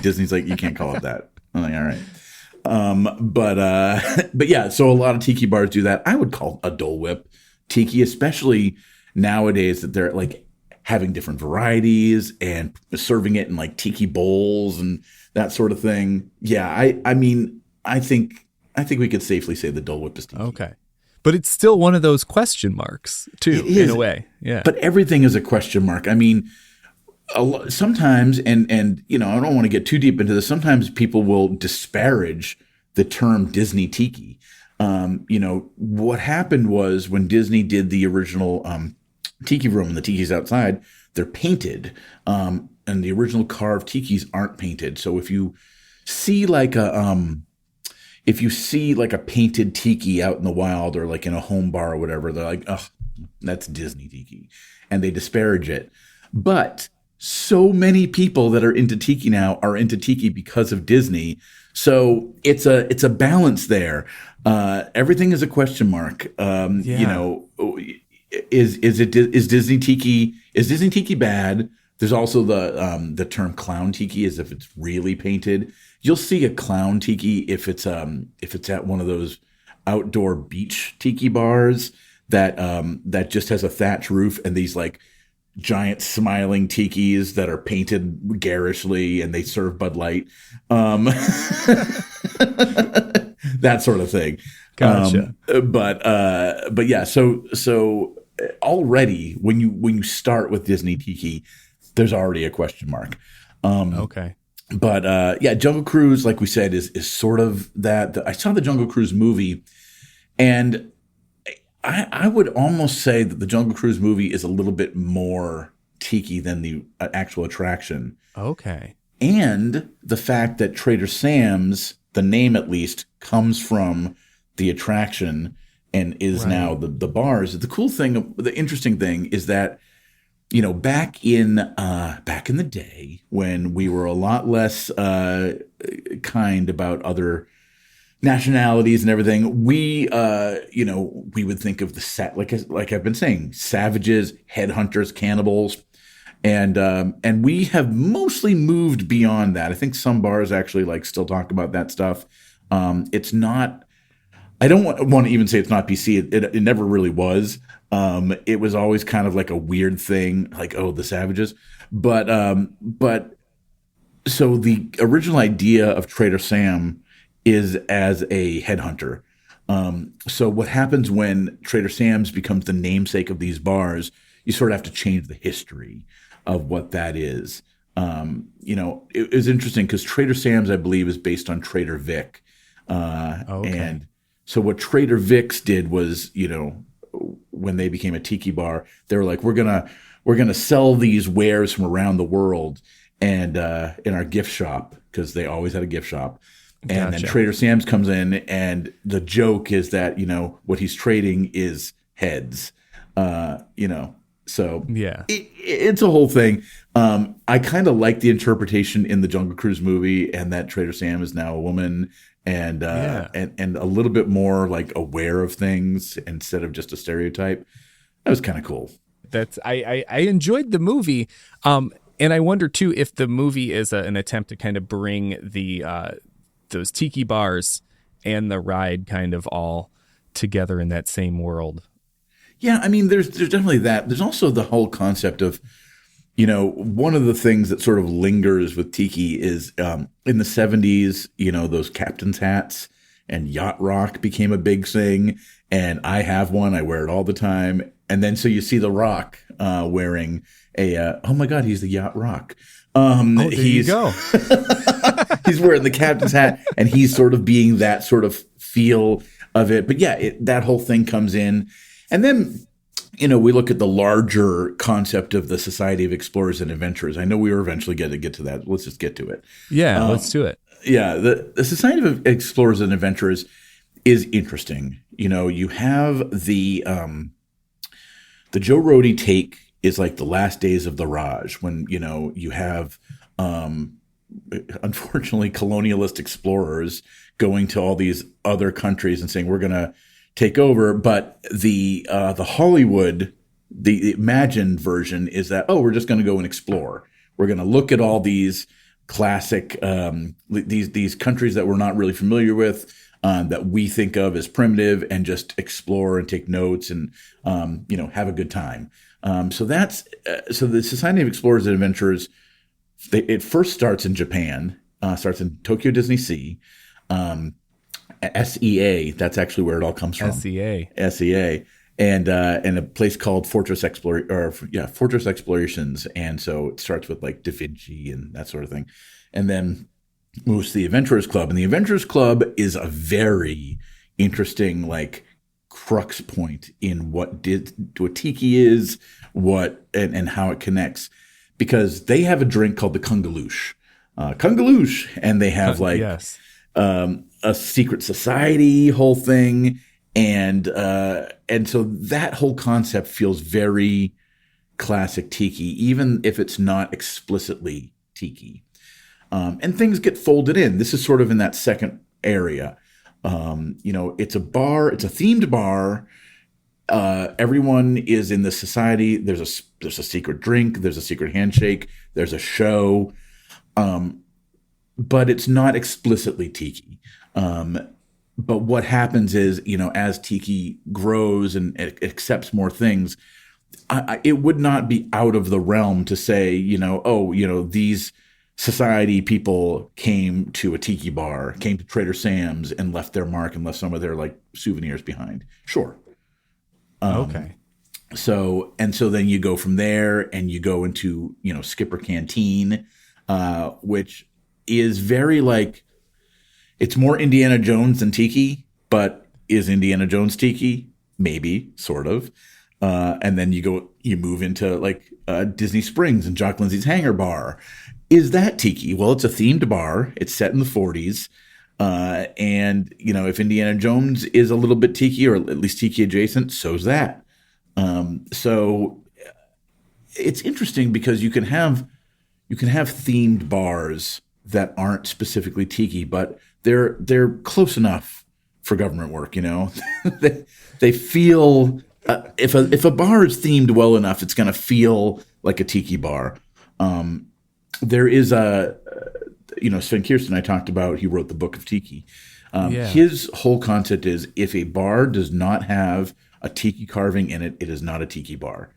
Disney's like, you can't call it that. I'm like, all right. But yeah, so a lot of Tiki bars do that. I would call a Dole Whip Tiki, especially nowadays that they're like having different varieties and serving it in like Tiki bowls and that sort of thing. Yeah, I mean, I think we could safely say the Dole Whip is Tiki. Okay. But it's still one of those question marks too, in a way. Yeah. But everything is a question mark. I mean, sometimes, and I don't want to get too deep into this, sometimes people will disparage the term Disney Tiki. What happened was when Disney did the original Tiki Room and the Tikis outside, they're painted, and the original carved Tikis aren't painted. So if you see like a painted Tiki out in the wild or like in a home bar or whatever, they're like, oh, that's Disney Tiki, and they disparage it. But so many people that are into Tiki now are into Tiki because of Disney. So it's a balance there. Everything is a question mark. Is Disney Tiki bad? There's also the term clown Tiki, as if it's really painted. You'll see a clown Tiki if it's at one of those outdoor beach Tiki bars that just has a thatch roof and these like giant smiling Tikis that are painted garishly and they serve Bud Light. That sort of thing. Gotcha. But yeah, so already when you start with Disney Tiki, there's already a question mark. Okay. But yeah, Jungle Cruise, like we said, is sort of that. I saw the Jungle Cruise movie, and I would almost say that the Jungle Cruise movie is a little bit more Tiki than the actual attraction. Okay. And the fact that Trader Sam's, the name at least, comes from the attraction and is now the bars. The cool thing, the interesting thing is that, back in the day when we were a lot less kind about other nationalities and everything, we would think of the set like I've been saying, savages, headhunters, cannibals, And we have mostly moved beyond that. I think some bars actually like still talk about that stuff. It's not. I don't want to even say it's not PC. It never really was. It was always kind of like a weird thing, like, oh, the Savages. But so the original idea of Trader Sam is as a headhunter. So what happens when Trader Sam's becomes the namesake of these bars, you sort of have to change the history of what that is. It was interesting because Trader Sam's, I believe, is based on Trader Vic. Okay. And so what Trader Vic's did was, when they became a tiki bar, they were like, we're gonna sell these wares from around the world and in our gift shop, because they always had a gift shop. And Gotcha. then Trader Sam's comes in, and the joke is that, what he's trading is heads. So Yeah. it's a whole thing. I kind of like the interpretation in the Jungle Cruise movie, and that Trader Sam is now a woman, and and a little bit more like aware of things instead of just a stereotype. That was kind of cool. I enjoyed the movie. And I wonder too if the movie is an attempt to kind of bring those tiki bars and the ride kind of all together in that same world. Yeah, I mean, there's definitely that. There's also the whole concept of, one of the things that sort of lingers with tiki is in the 70s, those captain's hats and yacht rock became a big thing. And I have one. I wear it all the time. And then so you see The Rock wearing oh my God, he's the yacht rock. There you go. He's wearing the captain's hat, and he's sort of being that sort of feel of it. But yeah, that whole thing comes in. And then, we look at the larger concept of the Society of Explorers and Adventurers. I know we were eventually going to get to that. Let's just get to it. Yeah, let's do it. Yeah, the Society of Explorers and Adventurers is interesting. You have the Joe Rohde take is like the last days of the Raj, when, you have, unfortunately, colonialist explorers going to all these other countries and saying, we're going to take over. But the Hollywood, the imagined version is that, we're just going to go and explore. We're going to look at all these classic, these countries that we're not really familiar with, that we think of as primitive, and just explore and take notes and, have a good time. So the Society of Explorers and Adventurers, it first starts in Japan, starts in Tokyo Disney Sea, SEA. That's actually where it all comes from. SEA, and a place called Fortress Explorations. And so it starts with like Da Vinci and that sort of thing, and then moves to the Adventurers Club. And the Adventurers Club is a very interesting, like, crux point in what tiki is, and how it connects, because they have a drink called the Kungaloosh, and they have like yes. A secret society whole thing, and so that whole concept feels very classic tiki, even if it's not explicitly tiki. And things get folded in. This is sort of in that second area. It's a bar. It's a themed bar. Everyone is in the society. There's a secret drink. There's a secret handshake. There's a show. But it's not explicitly tiki. But what happens is, as tiki grows and it accepts more things, it would not be out of the realm to say, these society people came to a tiki bar, came to Trader Sam's, and left their mark and left some of their like souvenirs behind. Sure. Okay. So then you go from there and you go into, Skipper Canteen, which is very like, it's more Indiana Jones than tiki, but is Indiana Jones tiki? Maybe, sort of. And then you move into like Disney Springs and Jock Lindsay's Hangar Bar. Is that tiki? Well, it's a themed bar. It's set in the 40s. And, if Indiana Jones is a little bit tiki, or at least tiki adjacent, so's that. So it's interesting because you can have themed bars that aren't specifically tiki, but they're close enough for government work, they feel if a bar is themed well enough, it's going to feel like a tiki bar. There is Sven Kirsten I talked about, he wrote the Book of Tiki. His whole concept is if a bar does not have a tiki carving in it, it is not a tiki bar.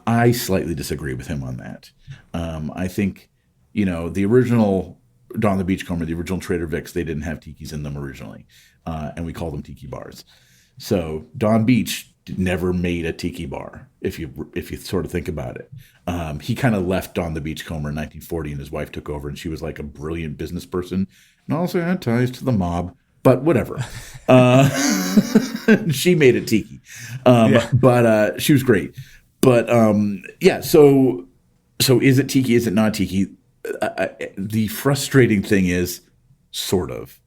I slightly disagree with him on that. I think, the original Don the Beachcomber, the original Trader Vic's, they didn't have tikis in them originally, and we call them tiki bars. So Don Beach never made a tiki bar, if you sort of think about it. He kind of left Don the Beachcomber in 1940, and his wife took over, and she was like a brilliant business person and also had ties to the mob. But whatever. She made it tiki. But she was great. But so is it tiki? Is it not tiki? The frustrating thing is sort of.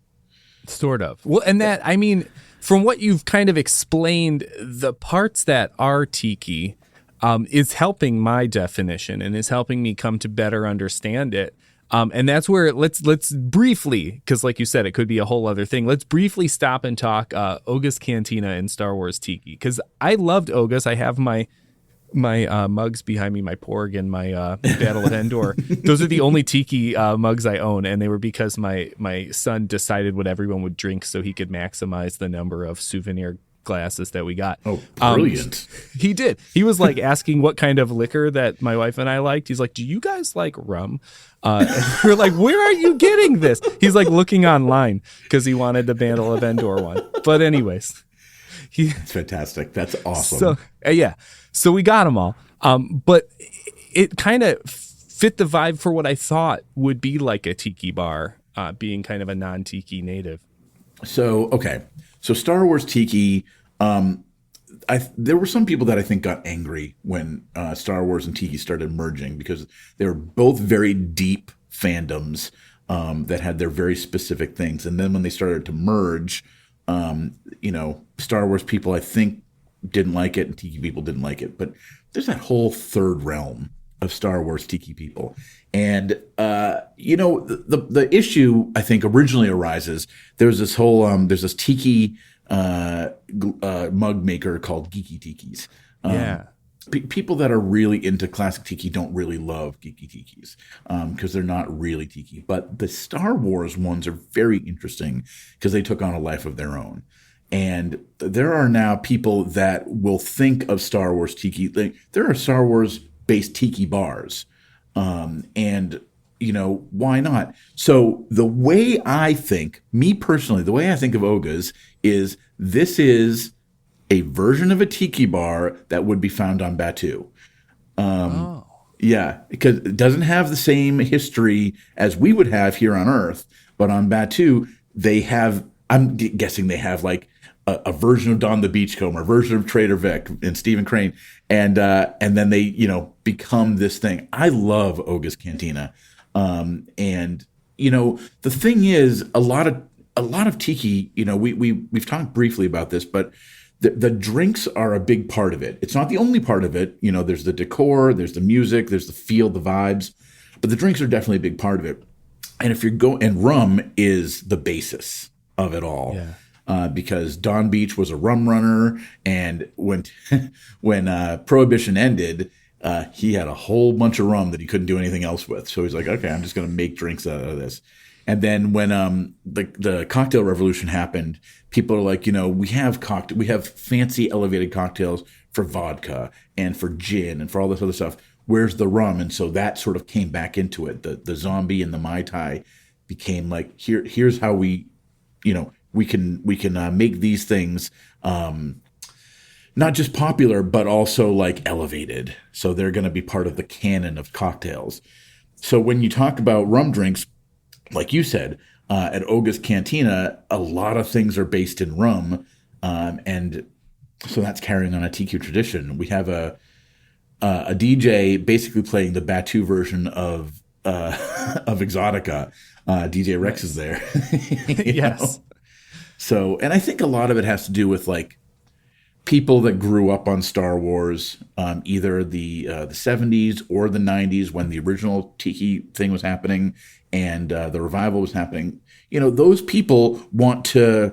Well, and that, I mean, from what you've kind of explained, the parts that are tiki is helping my definition and is helping me come to better understand it. And that's where let's briefly, because like you said, it could be a whole other thing. Let's briefly stop and talk Oga's Cantina and Star Wars Tiki, because I loved Oga's. I have my mugs behind me, my Porg and my Battle of Endor. Those are the only tiki mugs I own, and they were because my son decided what everyone would drink so he could maximize the number of souvenir glasses that we got. Oh, brilliant. He did. He was like asking what kind of liquor that my wife and I liked. He's like, do you guys like rum? And we're like, where are you getting this? He's like looking online because he wanted the Battle of Endor one. But anyways. That's fantastic. That's awesome. So, so we got them all. But it kind of fit the vibe for what I thought would be like a tiki bar, being kind of a non-tiki native. So Star Wars Tiki, there were some people that I think got angry when Star Wars and Tiki started merging, because they were both very deep fandoms that had their very specific things. And then when they started to merge, Star Wars people, I think, didn't like it, and Tiki people didn't like it. But there's that whole third realm of Star Wars Tiki people. And, the issue, I think, originally arises, there's this whole, there's this Tiki mug maker called Geeky Tikis. People that are really into classic Tiki don't really love Geeky Tikis because they're not really Tiki. But the Star Wars ones are very interesting because they took on a life of their own. And there are now people that will think of Star Wars Tiki. There are Star Wars-based Tiki bars. And, why not? So the way I think, me personally, the way I think of Oga's is this is a version of a Tiki bar that would be found on Batu. Yeah, because it doesn't have the same history as we would have here on Earth. But on Batu, they have, I'm guessing they have like a version of Don the Beachcomber, a version of Trader Vic and Stephen Crane. And then they, become this thing. I love Oga's Cantina. The thing is, a lot of Tiki, we've talked briefly about this, but the drinks are a big part of it. It's not the only part of it. There's the decor, there's the music, there's the feel, the vibes, but the drinks are definitely a big part of it. And and rum is the basis of it all. Yeah. Because Don Beach was a rum runner, and when Prohibition ended, he had a whole bunch of rum that he couldn't do anything else with. So he's like, okay, I'm just going to make drinks out of this. And then when the cocktail revolution happened, people are like, we have fancy elevated cocktails for vodka and for gin and for all this other stuff. Where's the rum? And so that sort of came back into it. The zombie and the Mai Tai became like, here's how we can make these things not just popular, but also like elevated. So they're going to be part of the canon of cocktails. So when you talk about rum drinks, like you said, at Oga's Cantina, a lot of things are based in rum. And so that's carrying on a TQ tradition. We have a DJ basically playing the Batu version of Exotica. DJ Rex is there. Yes. So, and I think a lot of it has to do with like people that grew up on Star Wars, either the 70s or the 90s when the original Tiki thing was happening and the revival was happening. Those people want to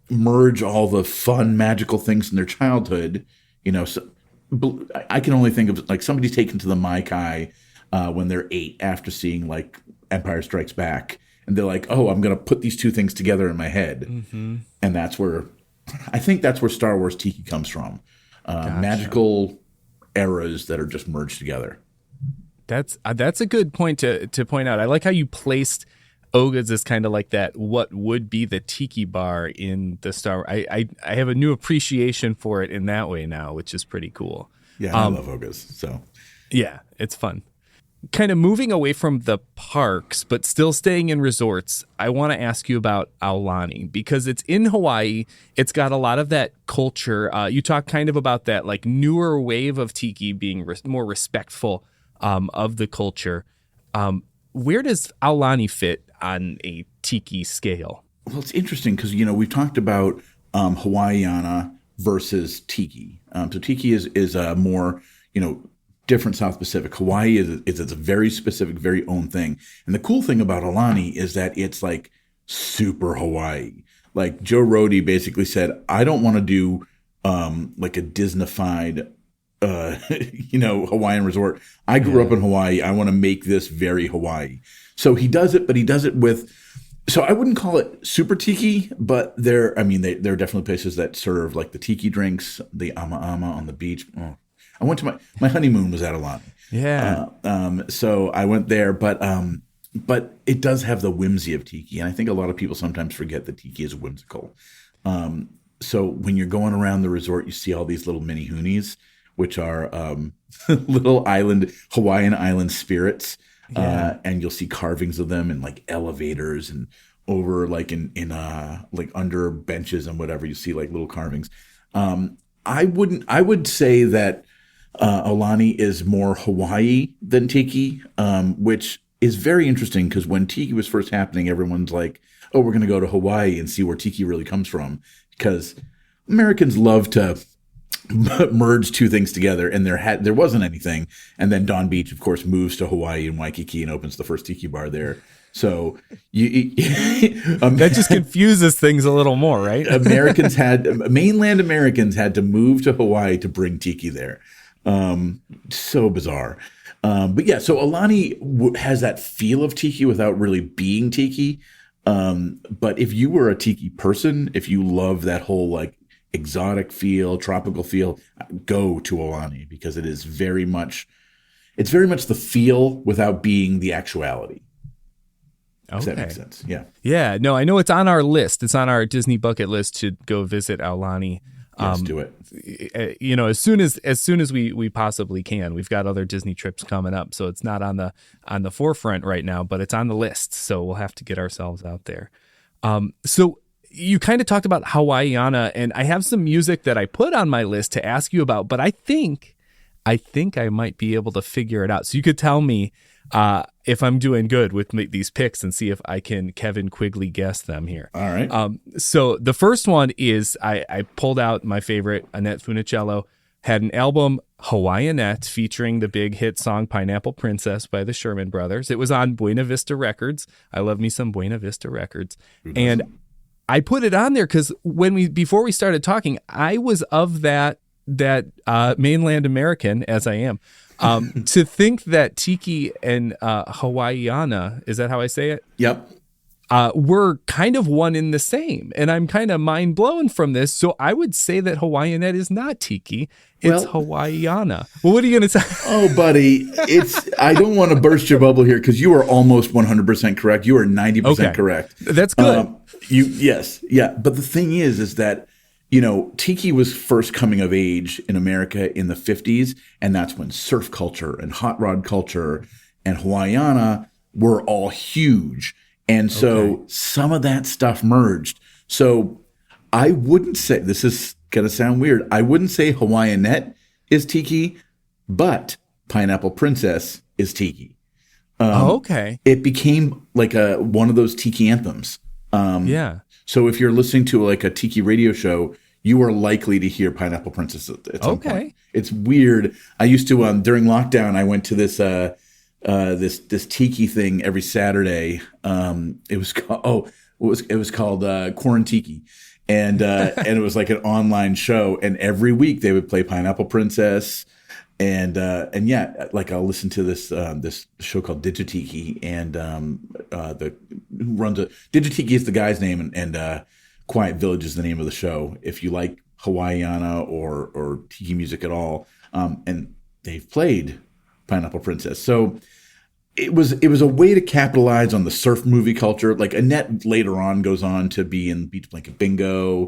merge all the fun, magical things in their childhood. So I can only think of like somebody's taken to the Mai Kai when they're 8 after seeing like Empire Strikes Back, and they're like, oh, I'm going to put these two things together in my head. Mm-hmm. And that's where Star Wars Tiki comes from. Gotcha. Magical eras that are just merged together. That's a good point to point out. I like how you placed Oga's as kind of like that, what would be the tiki bar in the Star Wars. I have a new appreciation for it in that way now, which is pretty cool. Yeah, I love Oga's. So yeah, it's fun. Kind of moving away from the parks, but still staying in resorts, I want to ask you about Aulani because it's in Hawaii. It's got a lot of that culture. You talk kind of about that like newer wave of tiki being more respectful of the culture. Where does Aulani fit on a tiki scale? Well, it's interesting because, we've talked about Hawaiiana versus tiki. So tiki is a more, different South Pacific. Hawaii is a very specific, very own thing. And the cool thing about Aulani is that it's like super Hawaii. Like Joe Rohde basically said, I don't want to do like a Disney-fied Hawaiian resort. I grew up in Hawaii. I want to make this very Hawaii. So he does it, but he does it with, so I wouldn't call it super tiki, but there are definitely places that serve like the tiki drinks, the ama on the beach. Oh, I went to my honeymoon was at Aulani. Yeah. So I went there, but it does have the whimsy of tiki. And I think a lot of people sometimes forget that tiki is whimsical. So when you're going around the resort, you see all these little mini hoonies, which are little Hawaiian island spirits. Yeah. And you'll see carvings of them in like elevators and over like in like under benches and whatever. You see like little carvings. I would say that Aulani is more Hawaii than tiki, which is very interesting because when tiki was first happening, everyone's like, oh, we're going to go to Hawaii and see where tiki really comes from, because Americans love to merge two things together, and there wasn't anything. And then Don Beach, of course, moves to Hawaii and Waikiki and opens the first tiki bar there. So that just confuses things a little more, right? mainland Americans had to move to Hawaii to bring tiki there. So bizarre. But yeah, so Aulani has that feel of tiki without really being tiki. But if you were a tiki person, if you love that whole like exotic feel, tropical feel, go to Aulani, because it is very much the feel without being the actuality. Okay. Does that make sense? Yeah. Yeah. No, I know it's on our list. It's on our Disney bucket list to go visit Aulani. Let's do it. As soon as we possibly can. We've got other Disney trips coming up, so it's not on the forefront right now, but it's on the list. So we'll have to get ourselves out there. So you kind of talked about Hawaiiana, and I have some music that I put on my list to ask you about, but I think I might be able to figure it out. So you could tell me if I'm doing good with these picks and see if I can Kevin Quigley guess them here. All right. So the first one is I pulled out my favorite, Annette Funicello, had an album, Hawaiianette, featuring the big hit song Pineapple Princess by the Sherman Brothers. It was on Buena Vista Records. I love me some Buena Vista Records. And I put it on there because before we started talking, I was of that mainland American, as I am, to think that tiki and Hawaiiana, is that how I say it? Yep. Were kind of one in the same. And I'm kind of mind blown from this. So I would say that Hawaiianette is not tiki. It's Hawaiiana. Well, what are you going to say? Oh, buddy, I don't want to burst your bubble here because you are almost 100% correct. You are 90% correct. That's good. Yes. Yeah. But the thing is that, tiki was first coming of age in America in the 50s. And that's when surf culture and hot rod culture and Hawaiiana were all huge. And so some of that stuff merged. So I wouldn't say, this is going to sound weird, I wouldn't say Hawaiianette is tiki, but Pineapple Princess is tiki. It became like one of those tiki anthems. Yeah. So if you're listening to like a tiki radio show, you are likely to hear Pineapple Princess at some point. It's weird. I used to, during lockdown, I went to this this tiki thing every Saturday. It was called Quarantiki, and it was like an online show, and every week they would play Pineapple Princess, and yeah, like I'll listen to this this show called Digitiki, and the who runs it. Digitiki is the guy's name, and Quiet Village is the name of the show. If you like Hawaiiana or tiki music at all, and they've played Pineapple Princess, so it was a way to capitalize on the surf movie culture. Like Annette later on goes on to be in Beach Blanket Bingo,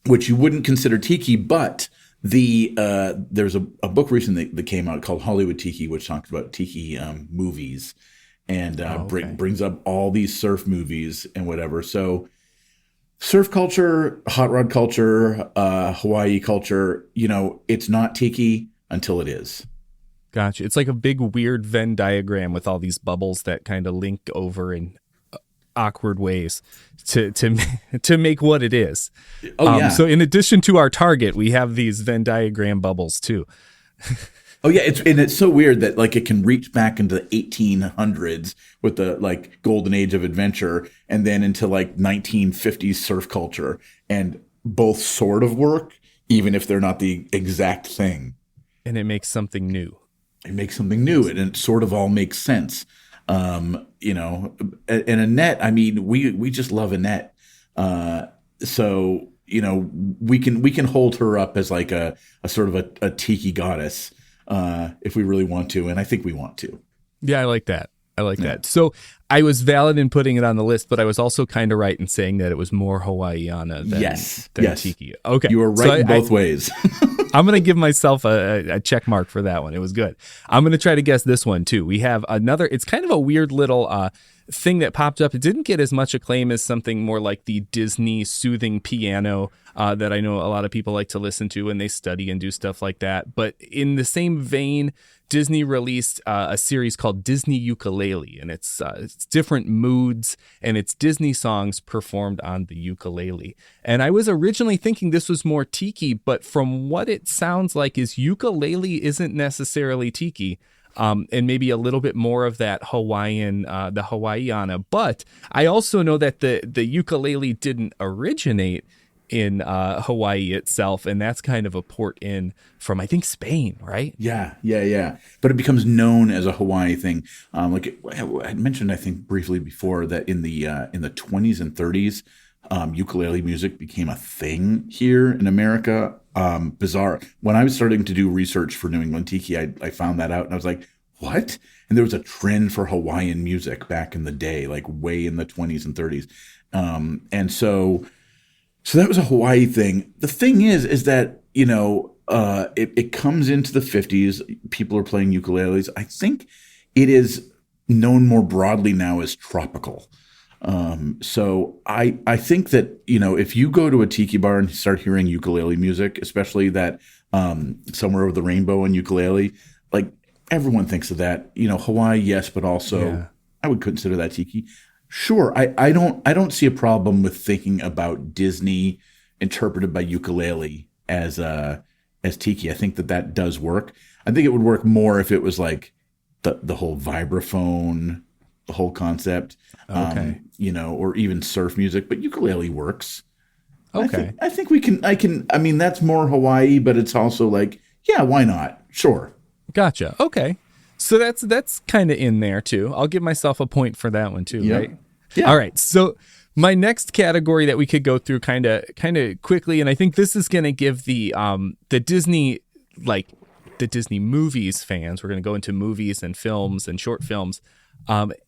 which you wouldn't consider tiki, but there's a book recently that came out called Hollywood Tiki, which talks about tiki movies, and brings up all these surf movies and whatever. So surf culture, hot rod culture, Hawaii culture, it's not tiki until it is. Gotcha. It's like a big weird Venn diagram with all these bubbles that kind of link over in awkward ways to make what it is. Oh, yeah. So in addition to our target, we have these Venn diagram bubbles too. Oh yeah, it's so weird that like it can reach back into the 1800s with the like golden age of adventure, and then into like 1950s surf culture, and both sort of work, even if they're not the exact thing. And it makes something new. It makes something new, and it sort of all makes sense. And Annette, I mean, we just love Annette. So we can hold her up as like a sort of a tiki goddess if we really want to, and I think we want to. Yeah, I like that. That. So I was valid in putting it on the list, but I was also kind of right in saying that it was more Hawaiiana than tiki. Okay. You were right in both ways. I'm going to give myself a check mark for that one. It was good. I'm going to try to guess this one too. We have another, it's kind of a weird little thing that popped up. It didn't get as much acclaim as something more like the Disney soothing piano that I know a lot of people like to listen to when they study and do stuff like that. But in the same vein, Disney released a series called Disney Ukulele, and it's different moods, and it's Disney songs performed on the ukulele. And I was originally thinking this was more tiki, but from what it sounds like is ukulele isn't necessarily tiki. And maybe a little bit more of that Hawaiian, the Hawaiiana. But I also know that the ukulele didn't originate in Hawaii itself, and that's kind of a port in from, I think, Spain, right? Yeah. But it becomes known as a Hawaii thing. Like I mentioned, I think briefly before, that in the 20s and 30s, ukulele music became a thing here in America. Bizarre. When I was starting to do research for New England Tiki, I found that out, and I was like, what? And there was a trend for Hawaiian music back in the day, like way in the 20s and 30s. And so that was a Hawaii thing. The thing is that, it comes into the 50s. People are playing ukuleles. I think it is known more broadly now as tropical. So I think that, if you go to a tiki bar and start hearing ukulele music, especially that Somewhere Over the Rainbow and ukulele, like everyone thinks of that. Hawaii, yes, but also I would consider that tiki. Sure, I don't see a problem with thinking about Disney interpreted by ukulele as tiki. I think that does work. I think it would work more if it was like the whole vibraphone, the whole concept, or even surf music. But ukulele works. Okay, I think we can. I mean, that's more Hawaii, but it's also like, yeah, why not? Sure. Gotcha. Okay. So that's kind of in there too. I'll give myself a point for that one too, right? Yeah. All right. So my next category that we could go through kind of quickly, and I think this is going to give the Disney, like the Disney movies fans, we're going to go into movies and films and short films,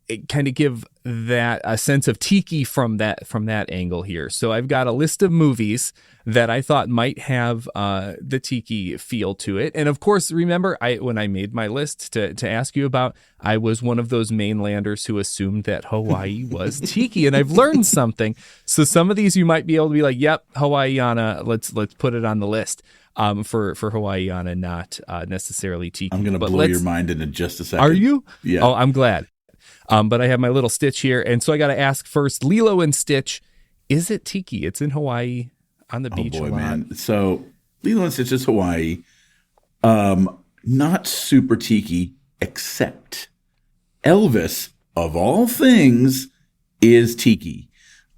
it kind of give that a sense of tiki from that angle here. So I've got a list of movies that I thought might have the tiki feel to it. And of course, remember, when I made my list to ask you about, I was one of those mainlanders who assumed that Hawaii was tiki, and I've learned something. So some of these you might be able to be like, yep, Hawaiiana, let's put it on the list. For Hawaiiana, not necessarily tiki. I'm going to blow your mind in just a second. Are you? Yeah. Oh, I'm glad. But I have my little Stitch here, and so I got to ask first, Lilo and Stitch, is it tiki? It's in Hawaii on the beach. Oh boy, man! So Lilo and Stitch is Hawaii, not super tiki, except Elvis, of all things, is tiki.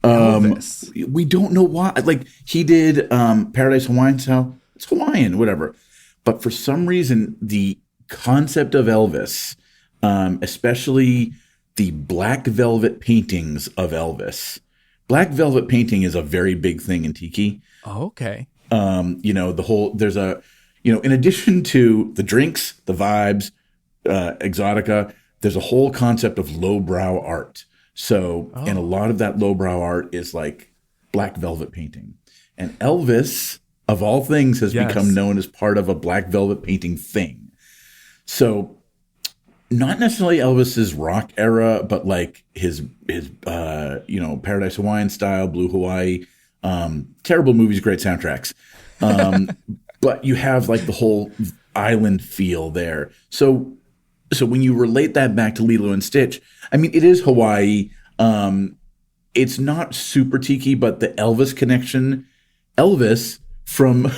Elvis. We don't know why. Like he did Paradise Hawaiian style. It's Hawaiian, whatever. But for some reason, the concept of Elvis, especially the black velvet paintings of Elvis. Black velvet painting is a very big thing in Tiki. Oh, okay. In addition to the drinks, the vibes, exotica, there's a whole concept of lowbrow art. So, and a lot of that lowbrow art is like black velvet painting. And Elvis, of all things, has become known as part of a black velvet painting thing. So, not necessarily Elvis's rock era, but like his Paradise Hawaiian style, Blue Hawaii, terrible movies, great soundtracks. But you have like the whole island feel there. So when you relate that back to Lilo and Stitch, I mean, it is Hawaii. It's not super tiki, but the Elvis connection, Elvis from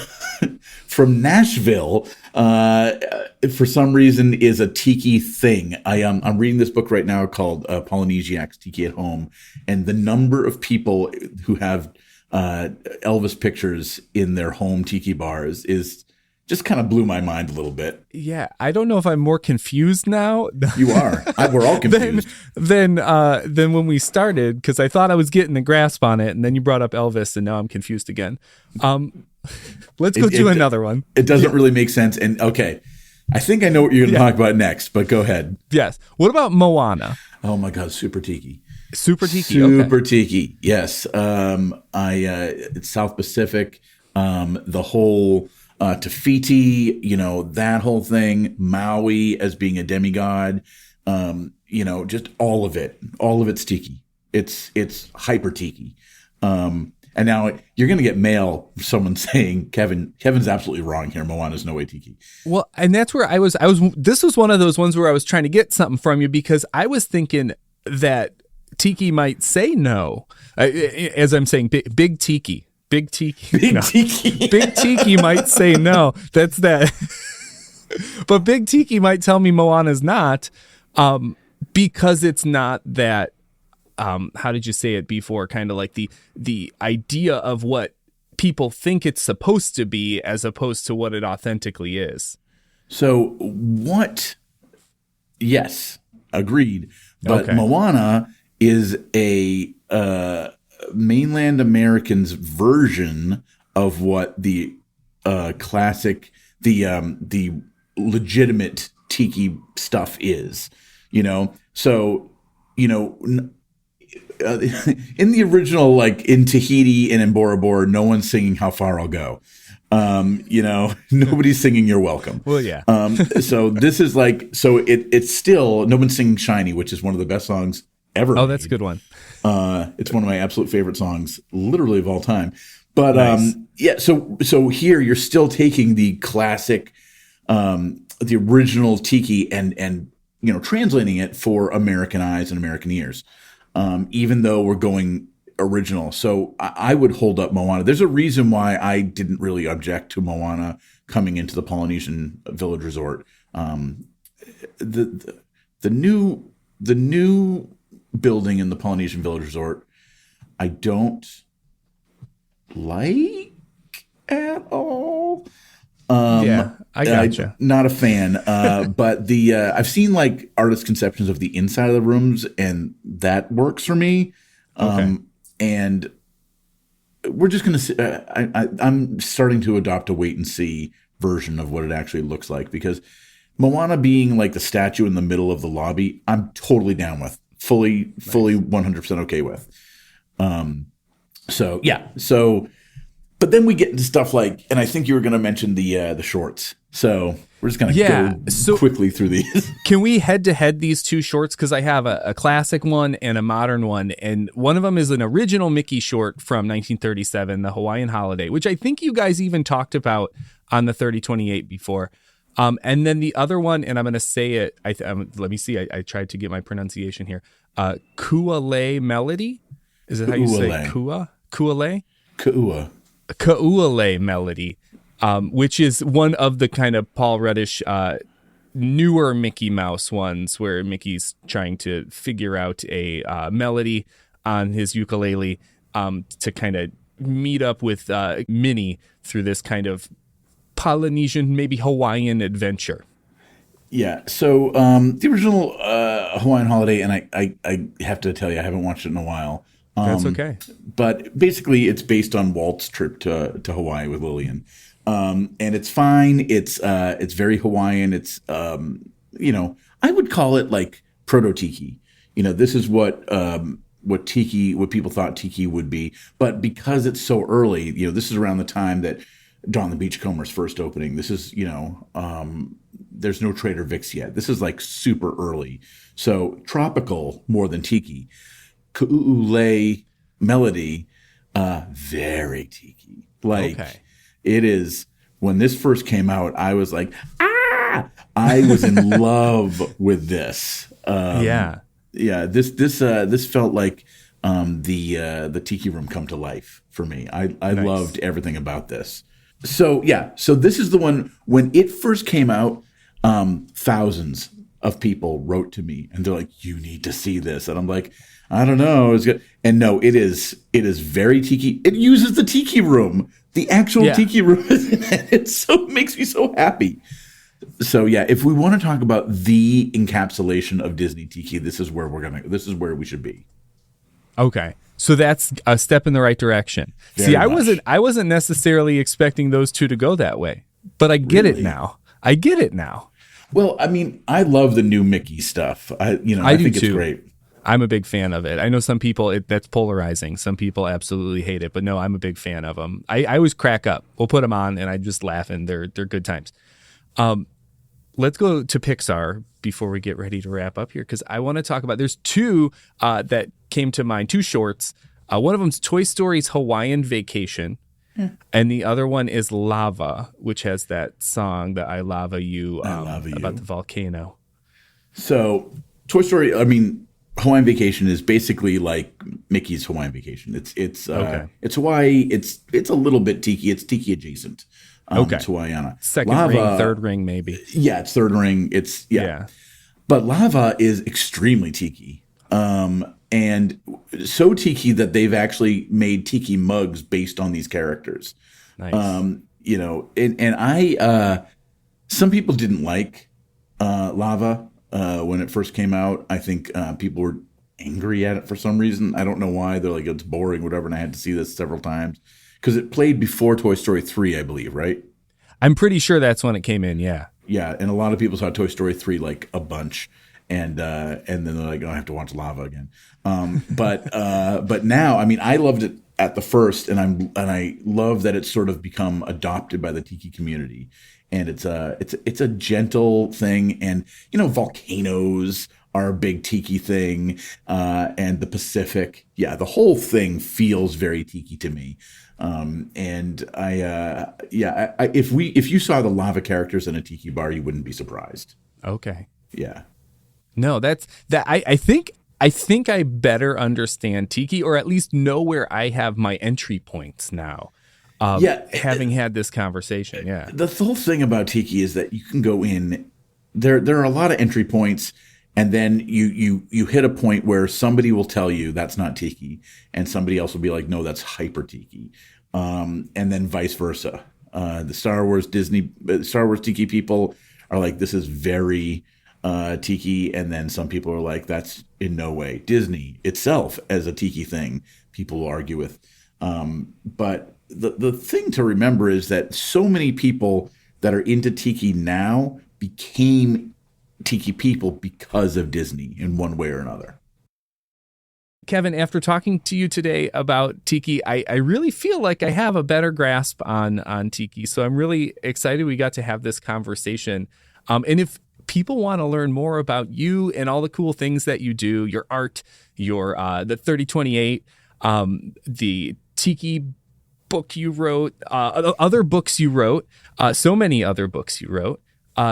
from Nashville, for some reason is a tiki thing. I'm reading this book right now called Polynesiacs Tiki at Home, and the number of people who have Elvis pictures in their home tiki bars is just kind of blew my mind a little bit. Yeah, I don't know if I'm more confused now. You are. We're all confused. than when we started, because I thought I was getting the grasp on it, and then you brought up Elvis, and now I'm confused again. Let's go to another one. It doesn't really make sense. And okay, I think I know what you're going to talk about next, but go ahead. Yes. What about Moana? Oh my God, super tiki. Super tiki. Super tiki. Yes. It's South Pacific. The whole Tafiti, that whole thing. Maui as being a demigod. Just all of it. All of it's tiki. It's hyper tiki. And now you're going to get mail from someone saying, Kevin's absolutely wrong here. Moana's no way tiki. Well, and that's where I was, this was one of those ones where I was trying to get something from you, because I was thinking that Tiki might say no, as I'm saying, big Tiki might say no. That's that. But Big Tiki might tell me Moana's not, because it's not that. How did you say it before? Kind of like the idea of what people think it's supposed to be, as opposed to what it authentically is. So what? Yes, agreed. But okay. Moana is a mainland Americans' version of what the classic, the legitimate tiki stuff is. So in the original, like in Tahiti and in Bora Bora, no one's singing "How Far I'll Go." Nobody's singing "You're Welcome." Well, yeah. So this is like, it's still, no one's singing "Shiny," which is one of the best songs ever. Oh, that's a good one. It's one of my absolute favorite songs, literally of all time. But nice. So here you're still taking the classic, the original tiki and translating it for American eyes and American ears. Even though we're going original. So I would hold up Moana. There's a reason why I didn't really object to Moana coming into the Polynesian Village Resort. The new building in the Polynesian Village Resort, I don't like at all. Yeah, I gotcha. Not a fan. But I've seen like artist conceptions of the inside of the rooms, and that works for me. Okay. And we're just gonna. I'm starting to adopt a wait and see version of what it actually looks like, because Moana being like the statue in the middle of the lobby, I'm totally down with. Fully 100% okay with. So yeah. But then we get into stuff like, and I think you were going to mention the shorts. So we're just going to go quickly through these. Can we head to head these two shorts? Because I have a classic one and a modern one. And one of them is an original Mickey short from 1937, The Hawaiian Holiday, which I think you guys even talked about on the 3028 before. And then the other one, and I'm going to say it, let me see, I tried to get my pronunciation here. Kualei Melody? Is it how you say Kua? Kualei? Kua. Kaualei Melody, which is one of the kind of Paul Reddish newer Mickey Mouse ones, where Mickey's trying to figure out a melody. on his ukulele to kind of meet up with Minnie through this kind of Polynesian, maybe Hawaiian adventure. Yeah. So the original Hawaiian Holiday, and I have to tell you, I haven't watched it in a while. That's okay. But basically, it's based on Walt's trip to Hawaii with Lillian, and it's fine. It's very Hawaiian. It's I would call it like proto tiki. This is what people thought tiki would be. But because it's so early, this is around the time that Dawn the Beachcomber's first opening. This is there's no Trader Vic's yet. This is like super early. So tropical more than tiki. Ku'u'ulei melody, very tiki. It is, when this first came out, I was like, ah! I was in love with this. Yeah, this felt like the Tiki Room come to life for me. I nice. Loved everything about this. So this is the one, when it first came out, thousands of people wrote to me and they're like, you need to see this. And I'm like, I don't know. It's good. And no, it is very tiki. It uses the Tiki Room, the actual Tiki Room. It makes me so happy. So if we want to talk about the encapsulation of Disney Tiki, this is where we should be. Okay. So that's a step in the right direction. Very much. I wasn't necessarily expecting those two to go that way, but I get it now. Well, I mean, I love the new Mickey stuff. I think it's great. I'm a big fan of it. I know some people, that's polarizing. Some people absolutely hate it, but no, I'm a big fan of them. I always crack up. We'll put them on and I just laugh, and they're good times. Let's go to Pixar before we get ready to wrap up here, because I want to talk about, there's two that came to mind, two shorts. One of them's Toy Story's Hawaiian Vacation, and the other one is Lava, which has that song, the I Lava You, about the volcano. So Toy Story, Hawaiian Vacation is basically like Mickey's Hawaiian Vacation. It's Hawaii. It's a little bit tiki. It's tiki adjacent. It's Hawaiiana. Second ring, third ring, maybe. Yeah, it's third ring. But Lava is extremely tiki. And so tiki that they've actually made tiki mugs based on these characters. Nice. And I some people didn't like Lava when it first came out. I think people were angry at it for some reason. I don't know why. They're like, it's boring, whatever. And I had to see this several times because it played before Toy Story 3, I believe, right? I'm pretty sure that's when it came in. Yeah. Yeah. And a lot of people saw Toy Story 3 like a bunch. And then they're like, oh, I have to watch Lava again. But now, I loved it at the first, and I love that it's sort of become adopted by the tiki community. And it's a gentle thing, and volcanoes are a big tiki thing, and the Pacific, the whole thing feels very tiki to me. And if you saw the Lava characters in a tiki bar, you wouldn't be surprised. Okay. Yeah. No, that's that. I think I better understand tiki, or at least know where I have my entry points now. Having had this conversation. Yeah. The whole thing about tiki is that you can go in. There are a lot of entry points, and then you hit a point where somebody will tell you that's not tiki, and somebody else will be like, no, that's hyper tiki, and then vice versa. The Star Wars tiki people are like, this is very tiki, and then some people are like, that's in no way. Disney itself as a tiki thing, people will argue with. But the thing to remember is that so many people that are into tiki now became tiki people because of Disney in one way or another. Kevin, after talking to you today about tiki, I really feel like I have a better grasp on tiki. So I'm really excited we got to have this conversation. And if people want to learn more about you and all the cool things that you do, your art, your the 3028, the tiki book you wrote, other books you wrote, so many other books you wrote,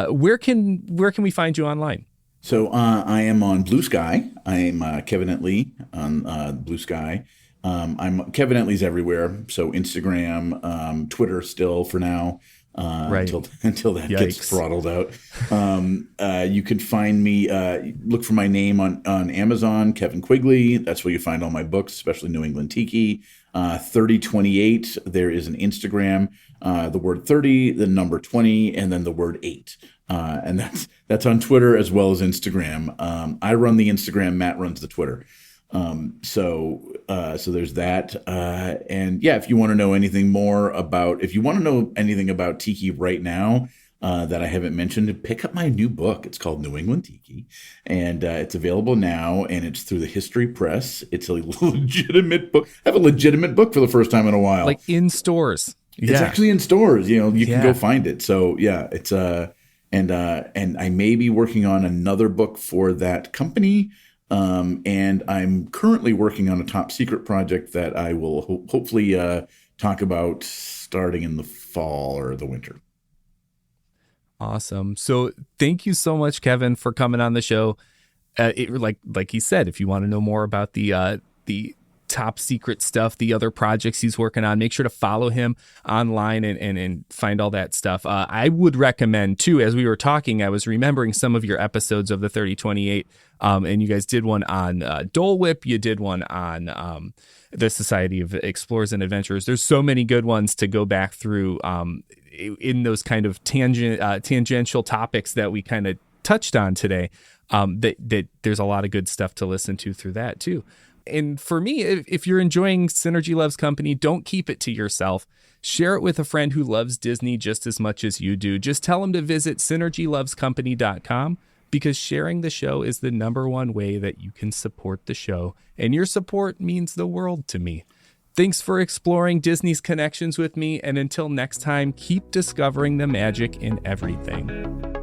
where can we find you online? So I am on Blue Sky. I'm Kevin Quigley on Blue Sky. I'm Kevin Quigley's everywhere. So Instagram, Twitter still for now. Right. until that gets Yikes. throttled out. You can find me, look for my name on Amazon, Kevin Quigley. That's where you find all my books, especially New England Tiki. 3028, there is an Instagram, the word 30, the number 20, and then the word 8. And that's on Twitter as well as Instagram. I run the Instagram, Matt runs the Twitter. So there's that. And yeah, if you want to know anything about Tiki right now, that I haven't mentioned, pick up my new book. It's called New England Tiki, and it's available now, and it's through the History Press. It's a legitimate book. I have a legitimate book for the first time in a while. Like in stores. It's actually in stores. You can go find it. So yeah, it's and I may be working on another book for that company. And I'm currently working on a top secret project that I will hopefully talk about starting in the fall or the winter. Awesome. So thank you so much, Kevin, for coming on the show. Like he said, if you want to know more about the top secret stuff, the other projects he's working on, make sure to follow him online and find all that stuff. I would recommend too, as we were talking, I was remembering some of your episodes of the 3028, and you guys did one on Dole Whip. You did one on the Society of Explorers and Adventurers. There's so many good ones to go back through in those kind of tangential topics that we kind of touched on today. That there's a lot of good stuff to listen to through that too. And for me, if you're enjoying Synergy Loves Company, don't keep it to yourself. Share it with a friend who loves Disney just as much as you do. Just tell them to visit synergylovescompany.com, because sharing the show is the number one way that you can support the show. And your support means the world to me. Thanks for exploring Disney's connections with me. And until next time, keep discovering the magic in everything.